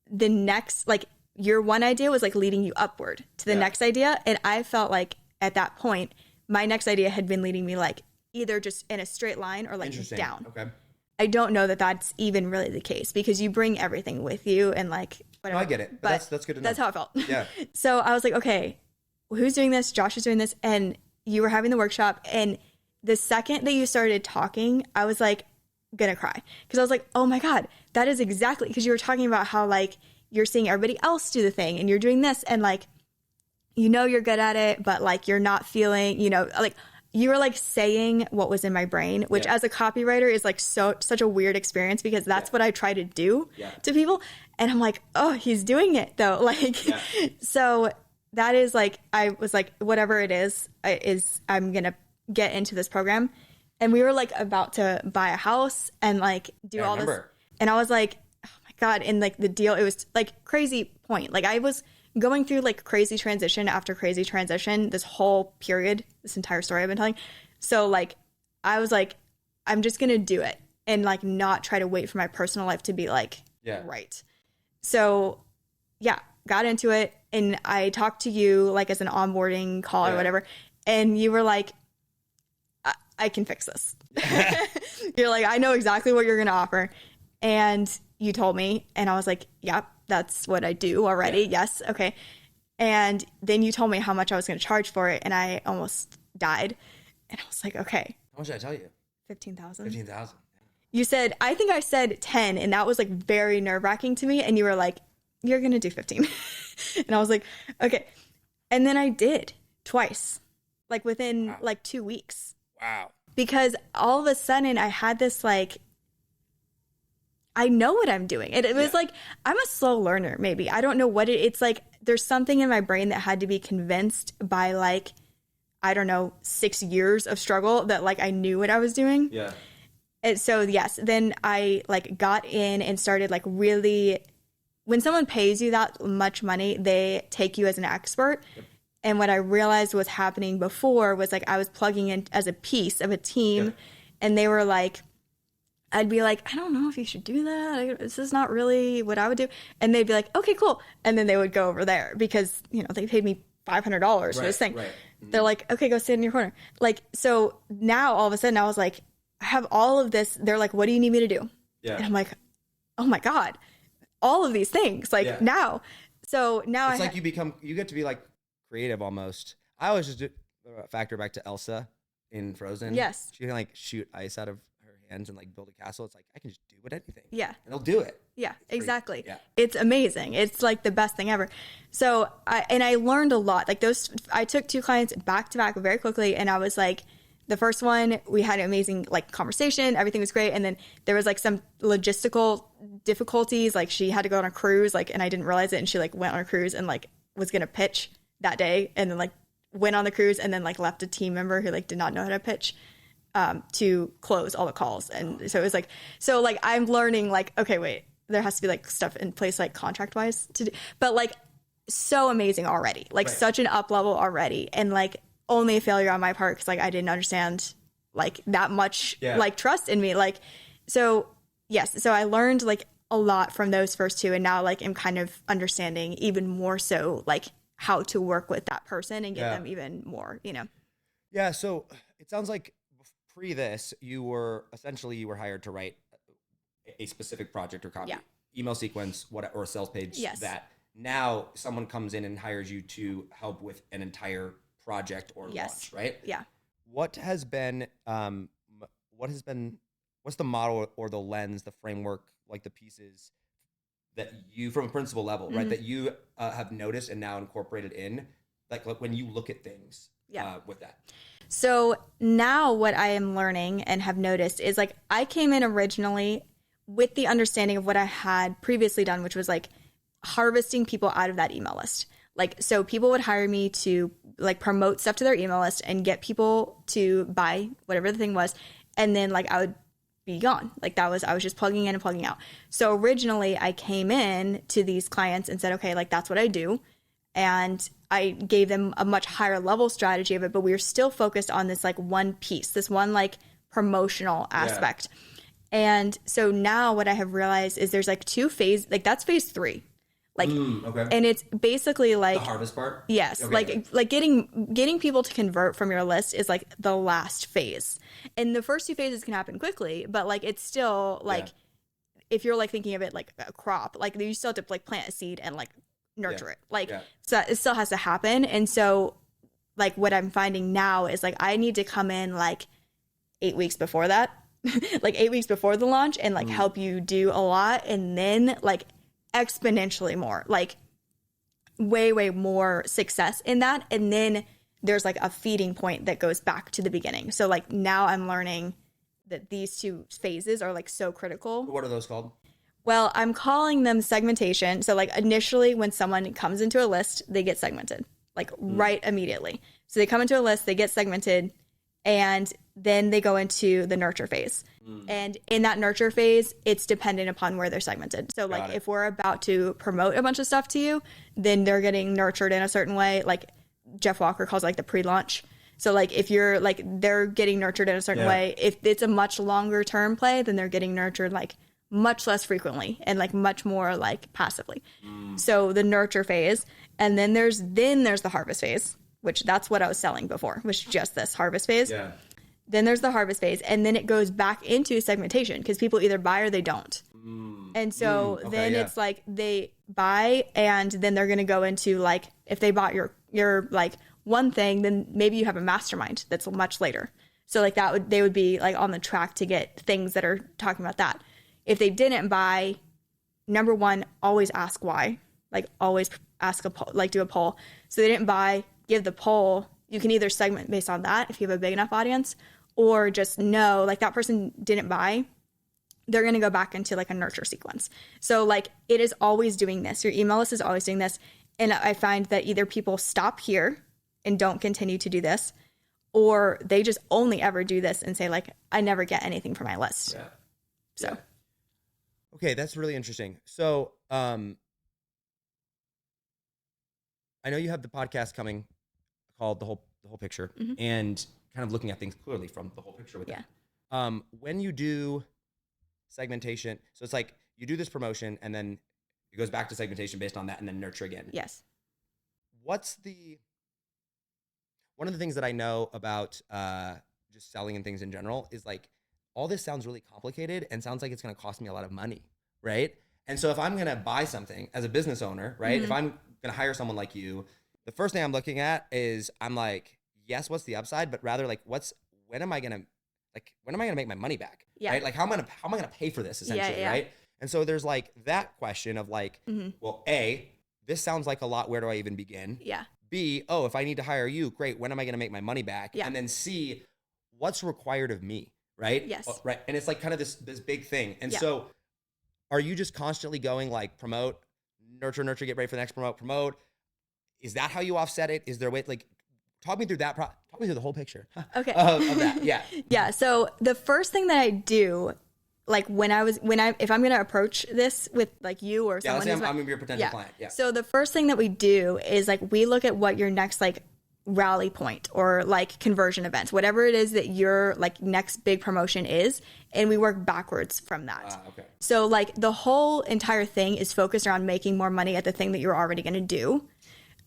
the next, like your one idea was like leading you upward to the next idea. And I felt like at that point, my next idea had been leading me like either just in a straight line or like down. Okay. I don't know that that's even really the case because you bring everything with you and like whatever. No, I get it. But that's good to know. That's how it felt. Yeah. So I was like, okay, who's doing this? Josh is doing this. And you were having the workshop. And the second that you started talking, I was like gonna cry because I was like, oh my God, that is exactly because you were talking about how like you're seeing everybody else do the thing and you're doing this and like, you know, you're good at it, but like you're not feeling, you know, like you were like saying what was in my brain, which as a copywriter is like such a weird experience because that's what I try to do to people. And I'm like, oh, he's doing it though. Like, so that is like, I was like, whatever it is I'm going to get into this program. And we were like about to buy a house and like do all this. And I was like, oh my God. And like the deal, it was like crazy point. Like I was going through like crazy transition after crazy transition, this whole period, this entire story I've been telling. So like, I was like, I'm just going to do it and like not try to wait for my personal life to be like, right. So yeah, got into it. And I talked to you like as an onboarding call or whatever. And you were like, I can fix this. You're like, I know exactly what you're going to offer. And you told me, and I was like, yep, that's what I do already. Yes. Okay. And then you told me how much I was going to charge for it. And I almost died. And I was like, okay. How much did I tell you? 15,000. 15,000. You said, I think I said 10, and that was like very nerve wracking to me. And you were like, you're going to do 15. And I was like, okay. And then I did twice, like within like 2 weeks. Wow. Because all of a sudden I had this like, I know what I'm doing. It was like, I'm a slow learner, maybe. I don't know what it's like. There's something in my brain that had to be convinced by like, I don't know, 6 years of struggle that like I knew what I was doing. Yeah. And so, yes, then I like got in and started like really, when someone pays you that much money, they take you as an expert. Yep. And what I realized was happening before was like I was plugging in as a piece of a team, and they were like, I'd be like, I don't know if you should do that. This is not really what I would do. And they'd be like, okay, cool. And then they would go over there because, you know, they paid me $500 for this thing. Right. Mm-hmm. They're like, okay, go sit in your corner. Like, so now all of a sudden I was like, I have all of this. They're like, what do you need me to do? Yeah. And I'm like, oh my God, all of these things like now. So now it's like you get to be like creative almost. I always just factor back to Elsa in Frozen. Yes. She can like shoot ice out of her hands and like build a castle. It's like, I can just do anything. Yeah. And they'll do it. Yeah, exactly. Yeah. It's amazing. It's like the best thing ever. So I learned a lot. Like I took 2 clients back to back very quickly. And I was like, the first one, we had an amazing like conversation. Everything was great. And then there was like some logistical difficulties. Like she had to go on a cruise, like, and I didn't realize it. And she like went on a cruise and like was going to pitch that day. And then like went on the cruise and then like left a team member who like did not know how to pitch to close all the calls. And so it was like, so like I'm learning like, okay, wait, there has to be like stuff in place like contract wise to do, but like so amazing already, like such an up level already. And like only a failure on my part because like I didn't understand like that much like trust in me. Like, so yes, so I learned like a lot from those first 2, and now like I'm kind of understanding even more so like how to work with that person and get them even more, you know? Yeah. So it sounds like pre this, you were hired to write a specific project or copy, email sequence, or a sales page. Yes. That now someone comes in and hires you to help with an entire project or launch, right? Yeah. What's the model or the lens, the framework, like the pieces that you, from a principal level, right, that you have noticed and now incorporated in, like when you look at things with that? So now what I am learning and have noticed is like I came in originally with the understanding of what I had previously done, which was like harvesting people out of that email list. Like, so people would hire me to like promote stuff to their email list and get people to buy whatever the thing was. And then like I would be gone. Like I was just plugging in and plugging out. So originally I came in to these clients and said, okay, like that's what I do. And I gave them a much higher level strategy of it, but we were still focused on this like one piece, this one like promotional aspect. And so now what I have realized is there's like 2 phases, like that's phase 3. Like, and it's basically like the harvest part. Yes. Okay. Like getting people to convert from your list is like the last phase. And the first 2 phases can happen quickly, but like, it's still like, if you're like thinking of it like a crop, like you still have to like plant a seed and like nurture it. Like, so it still has to happen. And so like what I'm finding now is like, I need to come in like 8 weeks before that, like 8 weeks before the launch and like help you do a lot. And then like exponentially more, like way more success in that. And then there's like a feeding point that goes back to the beginning. So like now I'm learning that these 2 phases are like so critical. What are those called? Well, I'm calling them segmentation. So like initially when someone comes into a list, they get segmented like right immediately. So they come into a list, they get segmented, and then they go into the nurture phase. And in that nurture phase, it's dependent upon where they're segmented. So like if we're about to promote a bunch of stuff to you, then they're getting nurtured in a certain way. Like Jeff Walker calls like the pre-launch. So like if you're like, they're getting nurtured in a certain way. If it's a much longer term play, then they're getting nurtured like much less frequently and like much more like passively. So the nurture phase, and then there's the harvest phase, which that's what I was selling before, which is just this harvest phase. Yeah. Then there's the harvest phase, and then it goes back into segmentation because people either buy or they don't. And so then it's like they buy, and then they're going to go into like, if they bought your like one thing, then maybe you have a mastermind that's much later. So like they would be like on the track to get things that are talking about that. If they didn't buy, number one, always ask why. Like always ask a poll, like do a poll. So they didn't buy, give the poll. You can either segment based on that if you have a big enough audience, or just know like that person didn't buy. They're going to go back into like a nurture sequence. So like it is always doing this. Your email list is always doing this. And I find that either people stop here and don't continue to do this, or they just only ever do this and say like, I never get anything from my list. Yeah. So. Yeah. Okay. That's really interesting. So, I know you have the podcast coming called the whole picture, and kind of looking at things clearly from the whole picture with that. When you do segmentation, so it's like you do this promotion and then it goes back to segmentation based on that and then nurture again. Yes. One of the things that I know about just selling and things in general is like, all this sounds really complicated and sounds like it's going to cost me a lot of money, right? And so if I'm going to buy something as a business owner, right? If I'm going to hire someone like you, the first thing I'm looking at is I'm like, yes, what's the upside? But rather like, when am I going to make my money back? Yeah. Right? Like how am I going to pay for this essentially? Right? And so there's like that question of like, well, A, this sounds like a lot. Where do I even begin? Yeah. B, oh, if I need to hire you, great. When am I going to make my money back? Yeah. And then C, what's required of me? Right? Yes. Right. And it's like kind of this big thing. And so are you just constantly going like promote, nurture, get ready for the next promote? Is that how you offset it? Is there a way, like, talk me through that. Talk me through the whole picture. Okay. Of that. Yeah. Yeah. So the first thing that I do, like if I'm going to approach this with like you or someone, let's say I'm going to be your potential client. Yeah. So the first thing that we do is like, we look at what your next like rally point or like conversion events, whatever it is that your like next big promotion is. And we work backwards from that. Okay. So like the whole entire thing is focused around making more money at the thing that you're already going to do.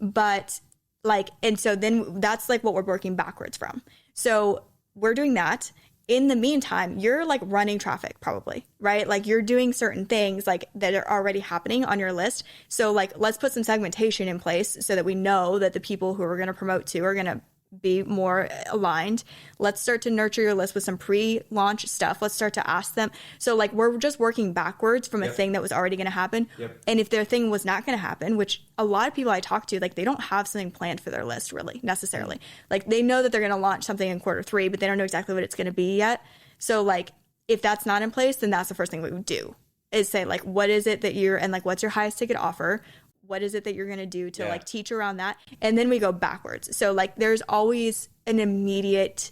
But like, and so then that's like what we're working backwards from. So we're doing that. In the meantime, you're like running traffic probably, right? Like you're doing certain things like that are already happening on your list. So like, let's put some segmentation in place so that we know that the people who we're going to promote to are going to be more aligned. Let's start to nurture your list with some pre-launch stuff. Let's start to ask them. So like we're just working backwards from a thing that was already going to happen. And if their thing was not going to happen, which a lot of people I talk to, like they don't have something planned for their list really necessarily. Like they know that they're going to launch something in Q3, but they don't know exactly what it's going to be yet. So like if that's not in place, then that's the first thing we would do is say like, what is it that and like, what's your highest ticket offer? What is it that you're going to do to like teach around that? And then we go backwards. So like there's always an immediate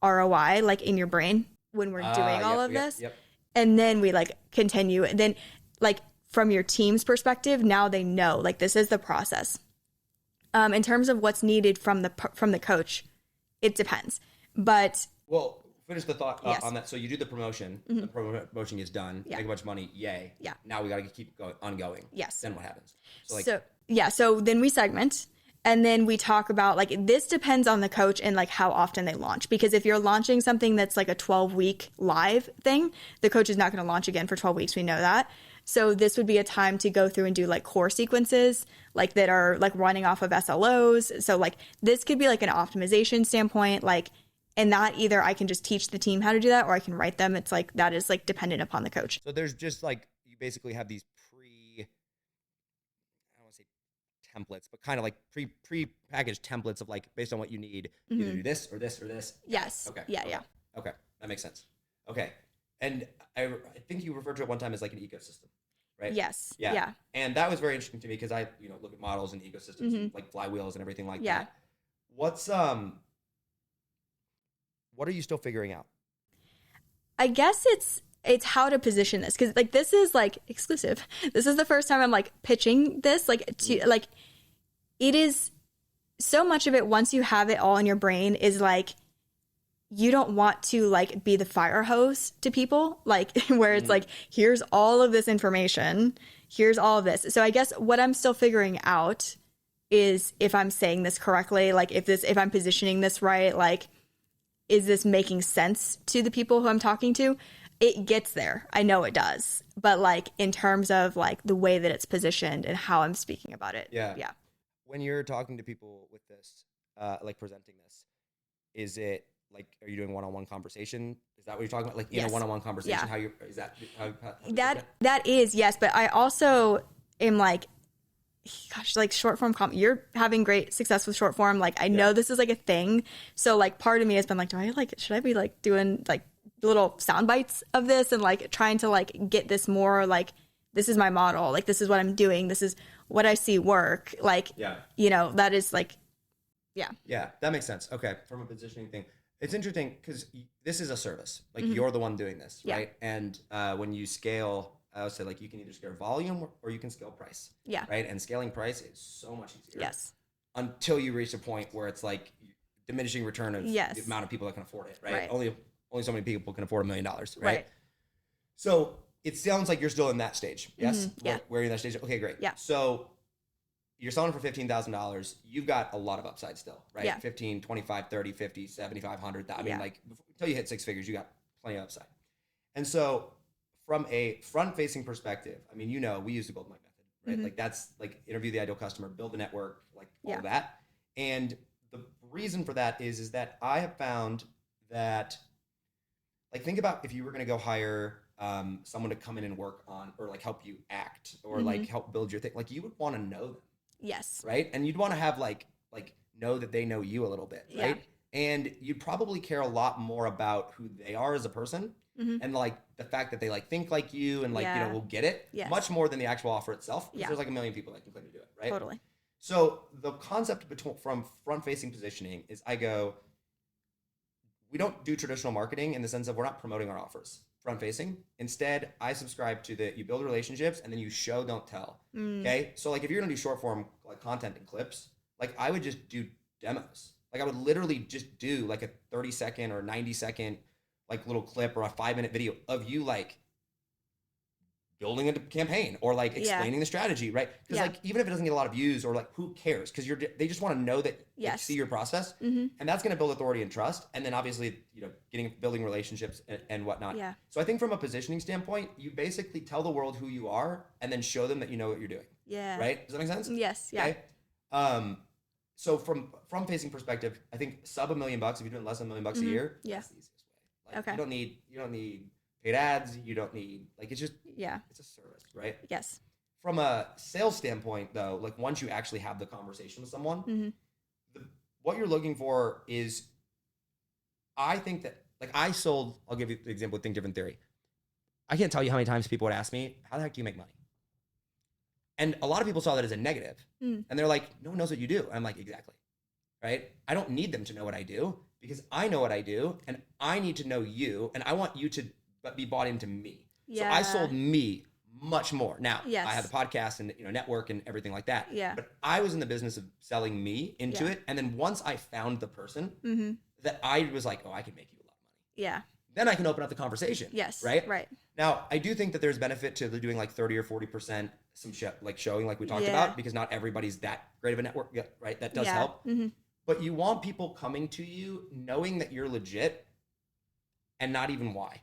ROI like in your brain when we're doing all of this. And then we like continue. And then like from your team's perspective, now they know like this is the process. In terms of what's needed from the coach, it depends. But finish the thought on that. So you do the promotion. The promotion is done. Make a bunch of money. Yay. Yeah. Now we got to keep ongoing. Yes. Then what happens? So then we segment. And then we talk about like, this depends on the coach and like how often they launch. Because if you're launching something that's like a 12-week live thing, the coach is not going to launch again for 12 weeks. We know that. So this would be a time to go through and do like core sequences like that are like running off of SLOs. So like this could be like an optimization standpoint, like, and that either I can just teach the team how to do that or I can write them. It's like, that is like dependent upon the coach. So there's just like, you basically have these I don't want to say templates, but kind of like pre-packaged templates of like, based on what you need, either do this or this or this. Yes. Okay. Yeah. Okay. That makes sense. Okay. And I think you referred to it one time as like an ecosystem, right? Yes. Yeah. And that was very interesting to me because I, look at models and ecosystems, like flywheels and everything like that. what are you still figuring out? I guess it's how to position this, because like this is like exclusive. This is the first time I'm like pitching this, like to like, it is so much of it. Once you have it all in your brain, is like you don't want to like be the fire hose to people, like where it's like, here's all of this information, here's all of this. So I guess what I'm still figuring out is if I'm saying this correctly, like if I'm positioning this right, like is this making sense to the people who I'm talking to? It gets there. I know it does. But like in terms of like the way that it's positioned and how I'm speaking about it. Yeah. Yeah. When you're talking to people with this, like presenting this, is it like, are you doing one-on-one conversation? Is that what you're talking about? Like in a one-on-one conversation, Yeah. That is, yes. But I also am like, gosh, like short form you're having great success with short form. Like I know this is like a thing. So like part of me has been like, should I be like doing like little sound bites of this and like trying to like get this more like, this is my model. Like this is what I'm doing. This is what I see work. Like, you know, that is like, yeah. Yeah, that makes sense. Okay. From a positioning thing, it's interesting because this is a service. Like you're the one doing this, right? And when you scale, I always say like you can either scale volume or you can scale price. Yeah. Right. And scaling price is so much easier. Yes. Until you reach a point where it's like diminishing return of the amount of people that can afford it. Right. Only so many people can afford $1 million. Right. So it sounds like you're still in that stage. Yes. Yeah. Where you're in that stage. Okay, great. Yeah. So you're selling for $15,000. You've got a lot of upside still, right? Yeah. 15, 25, 30, 50, 75, 100. I mean, like until you hit six figures, you got plenty of upside. And so from a front-facing perspective, I mean, you know, we use the Golden Light method, right? Like that's like interview the ideal customer, build a network, like all that. And the reason for that is that I have found that, like, think about if you were going to go hire someone to come in and work on, or like help you act, or like help build your thing, like you would want to know them. Yes. Right. And you'd want to have like know that they know you a little bit. Right. And you'd probably care a lot more about who they are as a person. And like the fact that they like think like you and like, you know, will get it much more than the actual offer itself. Because there's like a million people that can claim to do it. Right. Totally. So the concept from front facing positioning is we don't do traditional marketing in the sense of we're not promoting our offers front facing. Instead, I subscribe to you build relationships and then you show, don't tell. Okay. So like if you're going to do short form like content and clips, like I would just do demos. Like I would literally just do like a 30-second or 90-second like little clip or a 5-minute video of you like building a campaign or like explaining the strategy, right? Because like even if it doesn't get a lot of views or like who cares? Because they just want to know that they see your process, and that's going to build authority and trust, and then obviously you know building relationships and whatnot. Yeah. So I think from a positioning standpoint, you basically tell the world who you are and then show them that you know what you're doing. Yeah. Right? Does that make sense? Yes. Yeah. Okay? So from facing perspective, I think sub $1 million if you're doing less than $1 million a year. Yeah. That's the easiest way. Like, you don't need paid ads. You don't need it's just it's a service, right? Yes. From a sales standpoint, though, like once you actually have the conversation with someone, what you're looking for is, I think that like I'll give you the example of Think Different Theory. I can't tell you how many times people would ask me, "How the heck do you make money?" And a lot of people saw that as a negative, and they're like, "No one knows what you do." I'm like, exactly, right? I don't need them to know what I do because I know what I do, and I need to know you, and I want you to be bought into me. So I sold me much more. Now I have the podcast and network and everything like that. Yeah. But I was in the business of selling me into it. And then once I found the person that I was like, oh, I can make you a lot of money. Yeah. Then I can open up the conversation. Yes. Right. Right. Now I do think that there's benefit to doing like 30 or 40% some showing like we talked about, because not everybody's that great of a network. Yeah, right. That does help. But you want people coming to you knowing that you're legit and not even why.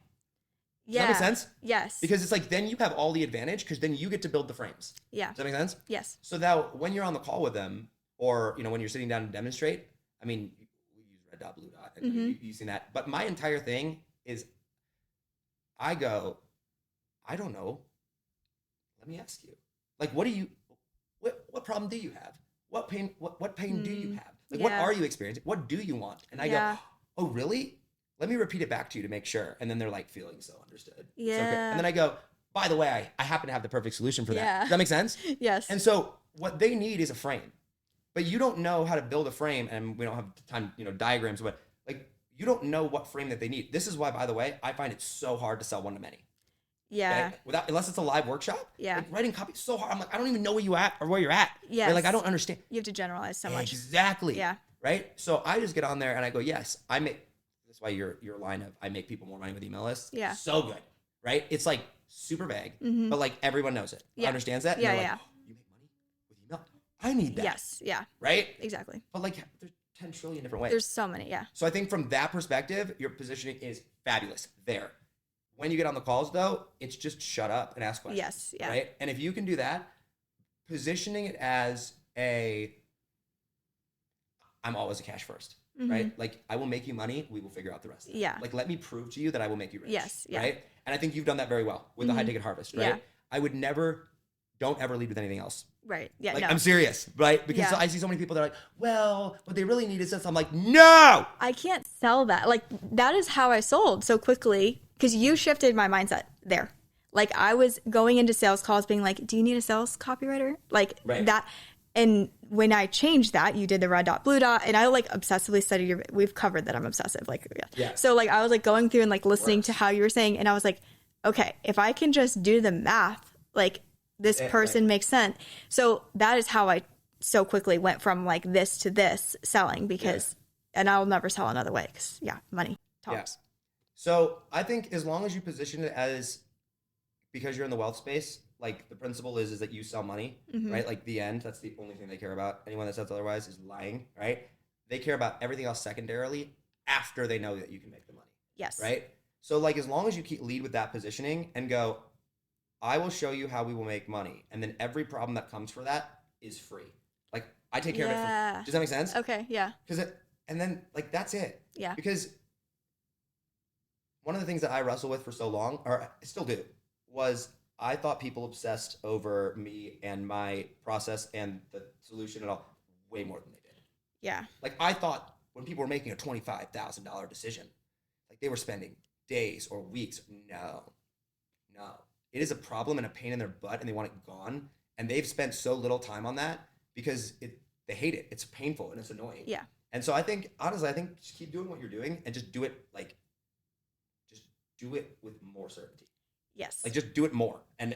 Does that make sense? Yes. Because it's like, then you have all the advantage because then you get to build the frames. Yeah. Does that make sense? Yes. So now when you're on the call with them, or, when you're sitting down to demonstrate, I mean, we use red dot, blue dot, and you've seen that. But my entire thing is I go, I don't know. Let me ask you, like, what problem do you have? What pain do you have? Like, what are you experiencing? What do you want? And I go, oh, really? Let me repeat it back to you to make sure. And then they're like feeling so understood. Yeah. So, and then I go, by the way, I happen to have the perfect solution for that. Yeah. Does that make sense? Yes. And so what they need is a frame, but you don't know how to build a frame, and we don't have time, diagrams, but like you don't know what frame that they need. This is why, by the way, I find it so hard to sell one-to-many. Yeah. Okay? Unless it's a live workshop. Yeah. Like, writing copy is so hard. I'm like, I don't even know where you at or where you're at. Yes. Right? Like, I don't understand. You have to generalize so much. Exactly. Yeah. Right? So I just get on there and I go, yes, that's why your line of I make people more money with email lists. Yeah. So good. Right? It's like super vague, but like everyone knows it. Yeah. Understands that. And Yeah, they're yeah. like, oh, you make money with email? I need that. Yes. Yeah. Right? Exactly. But like there's 10 trillion different ways. There's so many. Yeah. So I think from that perspective, your positioning is fabulous there. When you get on the calls though, it's just shut up and ask questions. Yes. Yeah. Right? And if you can do that, positioning it as I'm always a cash first. Right? Like I will make you money. We will figure out the rest of it. Yeah. Like let me prove to you that I will make you rich. Yes. Yeah. Right? And I think you've done that very well with the high ticket harvest, right? Yeah. I would don't ever lead with anything else. Right. Yeah. Like no. I'm serious, right? Because Yeah. I see so many people that are like, well, what they really need is this. I'm like, no. I can't sell that. Like that is how I sold so quickly because you shifted my mindset there. Like I was going into sales calls being like, do you need a sales copywriter? Like that. And when I changed that, you did the red dot, blue dot, and I like obsessively studied we've covered that I'm obsessive. Like, yeah. So like I was like going through and like listening to how you were saying, and I was like, okay, if I can just do the math, like this person makes sense. So that is how I so quickly went from like this to this selling because, and I'll never sell another way because money talks. Yeah. So I think as long as you position it as, because you're in the wealth space, like the principle is that you sell money, right? Like the end, that's the only thing they care about. Anyone that says otherwise is lying, right? They care about everything else secondarily after they know that you can make the money. Yes. Right? So like as long as you lead with that positioning and go, I will show you how we will make money. And then every problem that comes for that is free. Like I take care of it. Does that make sense? Okay. Yeah. And then like, that's it. Yeah. Because one of the things that I wrestle with for so long, or I still do, was I thought people obsessed over me and my process and the solution and all way more than they did. Yeah. Like I thought when people were making a $25,000 decision, like they were spending days or weeks. No. It is a problem and a pain in their butt and they want it gone. And they've spent so little time on that because they hate it. It's painful and it's annoying. Yeah. And so I think, honestly, just keep doing what you're doing and just do it just do it with more certainty. Yes. Like just do it more and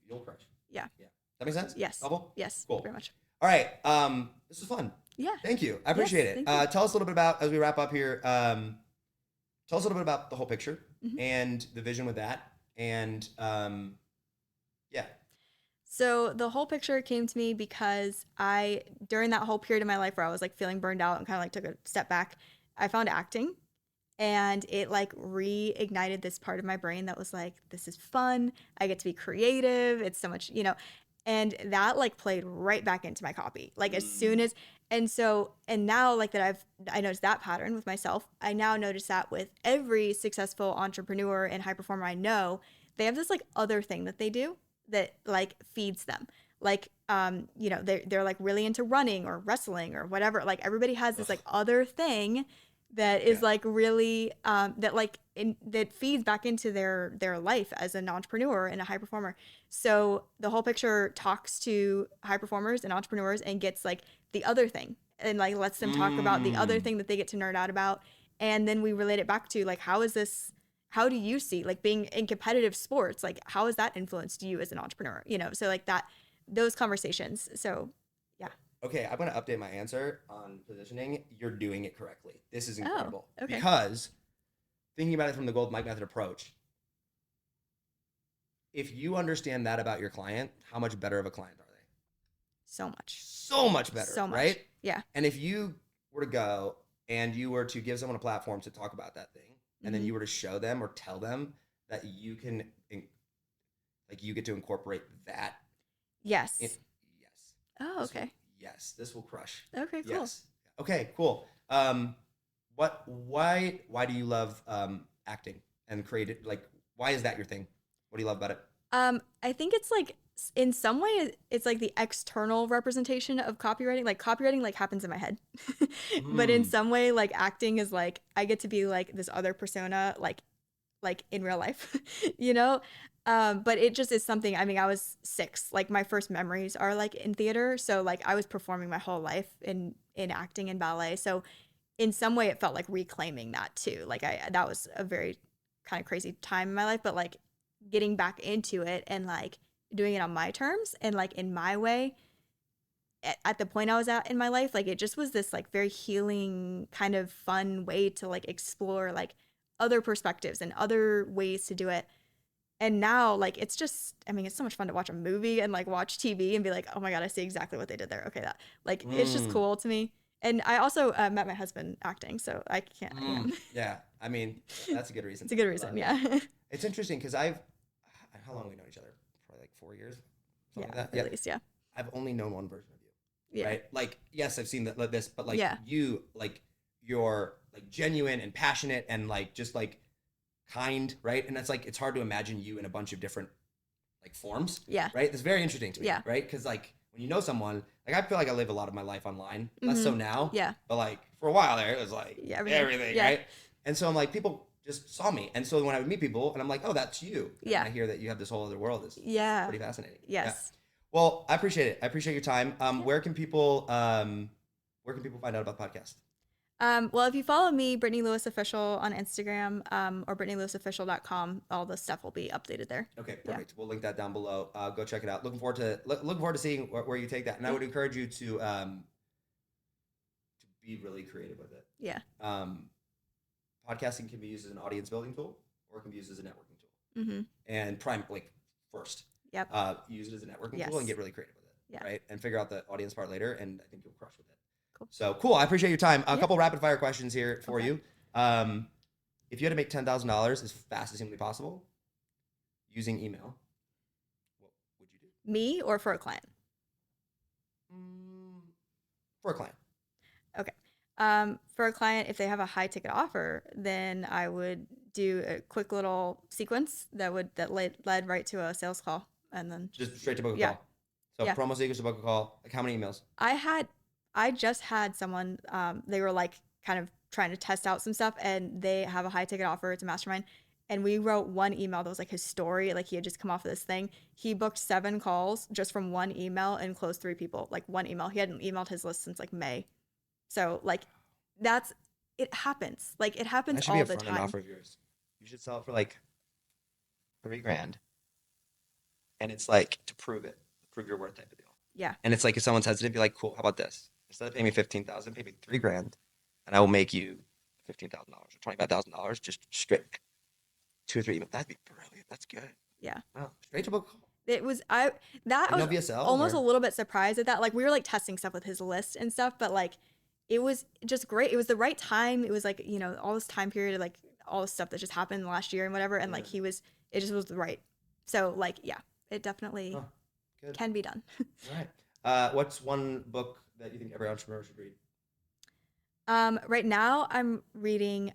you'll crush. Yeah. That makes sense? Yes. Helpful? Yes. Cool. Very much. All right. This is fun. Yeah. Thank you. I appreciate it. Thank you. Tell us a little bit about, as we wrap up here, tell us a little bit about the whole picture and the vision with that. And So the whole picture came to me because during that whole period of my life where I was like feeling burned out and kind of like took a step back, I found acting. And it like reignited this part of my brain that was like, this is fun. I get to be creative. It's so much, and that like played right back into my copy. Like as soon as, and now like that I noticed that pattern with myself. I now notice that with every successful entrepreneur and high performer I know, they have this like other thing that they do that like feeds them. Like, they're like really into running or wrestling or whatever. Like everybody has this like other thing that is like really that feeds back into their life as an entrepreneur and a high performer. So the whole picture talks to high performers and entrepreneurs and gets like the other thing and like lets them talk about the other thing that they get to nerd out about. And then we relate it back to like, how do you see like being in competitive sports? Like how has that influenced you as an entrepreneur? So like those conversations. So yeah. Okay, I'm going to update my answer on positioning. You're doing it correctly. This is incredible. Oh, okay. Because thinking about it from the Gold Mike Method approach, if you understand that about your client, how much better of a client are they? So much. So much better, So much. right? Yeah. And if you were to go and you were to give someone a platform to talk about that thing, and then you were to show them or tell them that you can, like you get to incorporate that. Yes. Yes. Oh, okay. Yes, this will crush. Okay, cool. Yes. Okay, cool. Why do you love acting and creative? Like, why is that your thing? What do you love about it? I think it's like in some way it's like the external representation of copywriting. Like copywriting like happens in my head, but in some way like acting is like I get to be like this other persona like in real life, But it just is something. I mean, I was 6. Like my first memories are like in theater, so like I was performing my whole life in acting and ballet. So in some way it felt like reclaiming that too. Like that was a very kind of crazy time in my life, but like getting back into it and like doing it on my terms and like in my way at the point I was at in my life, like it just was this like very healing kind of fun way to like explore like other perspectives and other ways to do it. And now like it's just, I mean, it's so much fun to watch a movie and like watch TV and be like, oh my God, I see exactly what they did there. Okay, that like it's just cool to me. And I also met my husband acting, so I can't. Yeah, I mean that's a good reason. It's a good reason, yeah. It's interesting because how long have we known each other? Probably like 4 years. Yeah, like that. At least, yeah. I've only known one version of you. Yeah. Right? Like, yes, I've seen this, but like you, like you're like genuine and passionate and like just like kind, right? And that's like it's hard to imagine you in a bunch of different like forms. Yeah. Right? It's very interesting to me. Yeah. Right? Because like when you know someone, like I feel like I live a lot of my life online. Less so now. Yeah. But like for a while there, it was like everything, right? And so I'm like, people just saw me. And so when I would meet people and I'm like, oh, that's you. And I hear that you have this whole other world. It's pretty fascinating. Yes. Yeah. Well, I appreciate it. I appreciate your time. Where can people find out about the podcast? Well, if you follow me, Brittany Lewis Official on Instagram, or BrittanyLewisOfficial.com, all the stuff will be updated there. Okay, perfect. We'll link that down below. Go check it out. Looking forward to seeing where you take that. And I would encourage you to be really creative with it. Yeah. Podcasting can be used as an audience building tool, or it can be used as a networking tool. Mm-hmm. And first. Yep. Use it as a networking tool and get really creative with it. Yeah. Right. And figure out the audience part later, and I think you'll crush with it. Cool. So cool. I appreciate your time. A couple rapid fire questions here for you. If you had to make $10,000 as fast as humanly possible using email, what would you do? Me or for a client? For a client. Okay. For a client, if they have a high ticket offer, then I would do a quick little sequence that led right to a sales call, and then just straight to book a call. So promo sequence to book a call. Like how many emails? I just had someone. They were like kind of trying to test out some stuff, and they have a high ticket offer. It's a mastermind, and we wrote one email that was like his story. Like he had just come off of this thing. He booked 7 calls just from one email and closed 3 people. Like one email. He hadn't emailed his list since like May. So like it happens. Like it happens all the time. That should be a front-end offer of yours. You should sell it for like $3,000. And it's like to prove your worth type of deal. Yeah. And it's like if someone's hesitant, be like, cool, how about this? Instead of paying me $15,000, pay me $3,000, and I will make you $15,000 or $25,000 just straight 2 or 3 emails. That'd be brilliant. That's good. Yeah. Wow. Straight to book. It was I was almost a little bit surprised at that. Like we were like testing stuff with his list and stuff, but like it was just great. It was the right time. It was like, you know, all this time period, like all the stuff that just happened last year and whatever. And like it just was the right. So like, yeah, it definitely can be done. All right. What's one book that you think every entrepreneur should read? Right now I'm reading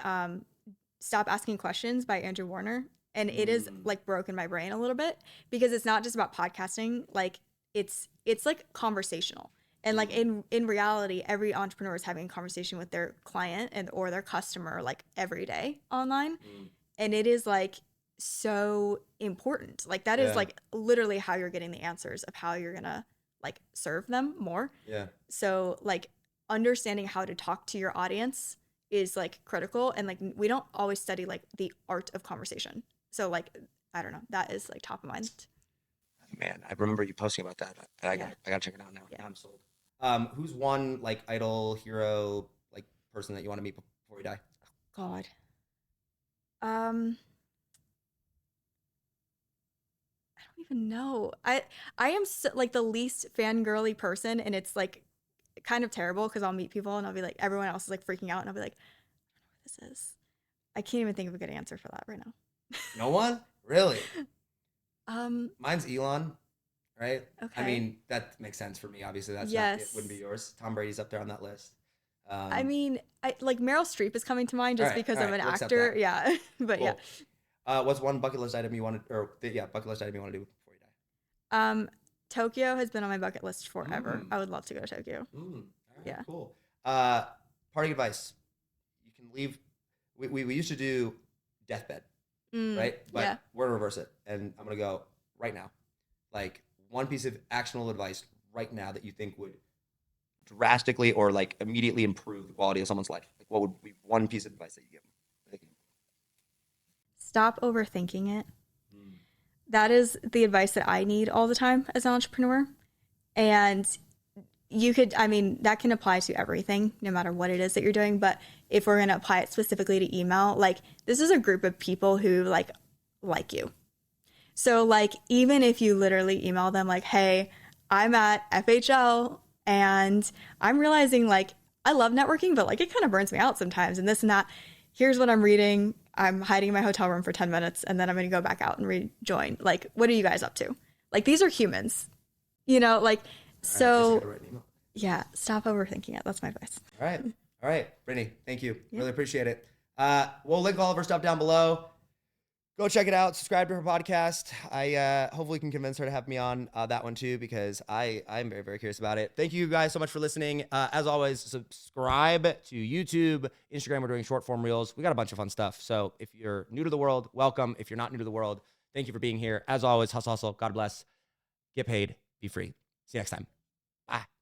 Stop Asking Questions by Andrew Warner. And it is like broken my brain a little bit because it's not just about podcasting. Like it's like conversational. And like in reality, every entrepreneur is having a conversation with their client or their customer like every day online. And it is like so important. Like that is like literally how you're getting the answers of how you're gonna like serve them more. Yeah. So like understanding how to talk to your audience is like critical. And like we don't always study like the art of conversation. So like I don't know, that is like top of mind. Man, I remember you posting about that. I gotta check it out now. Yeah. Now I'm sold. Who's one like idol, hero, like person that you want to meet before you die? God. I don't even know. I am so, like the least fangirly person, and it's like kind of terrible because I'll meet people and I'll be like, everyone else is like freaking out, and I'll be like, I don't know what this is. I can't even think of a good answer for that right now. No one? Really? Mine's Elon, right? Okay. I mean, that makes sense for me. Obviously, that's not, it wouldn't be yours. Tom Brady's up there on that list. I mean, like Meryl Streep is coming to mind just because I'm an actor. Yeah, but cool. What's one bucket list item you want to, bucket list item you want to do before you die? Tokyo has been on my bucket list forever. I would love to go to Tokyo. All right, cool. Parting advice. You can leave. We used to do deathbed, right? But we're gonna reverse it, and I'm gonna go right now. Like one piece of actionable advice right now that you think would drastically or like immediately improve the quality of someone's life? Like, what would be one piece of advice that you give them? Stop overthinking it. That is the advice that I need all the time as an entrepreneur. And that can apply to everything, no matter what it is that you're doing. But if we're going to apply it specifically to email, like, this is a group of people who like you. So like, even if you literally email them like, hey, I'm at FHL and I'm realizing like, I love networking, but like, it kind of burns me out sometimes and this and that. Here's what I'm reading. I'm hiding in my hotel room for 10 minutes and then I'm going to go back out and rejoin. Like, what are you guys up to? Like, these are humans, like, so yeah, stop overthinking it. That's my advice. All right. Brittany, thank you. Yeah. Really appreciate it. We'll link all of her stuff down below. Go check it out. Subscribe to her podcast. I hopefully can convince her to have me on that one too, because I'm very, very curious about it. Thank you guys so much for listening. As always, subscribe to YouTube, Instagram. We're doing short form reels. We got a bunch of fun stuff. So if you're new to the world, welcome. If you're not new to the world, thank you for being here. As always, hustle, hustle. God bless. Get paid. Be free. See you next time. Bye.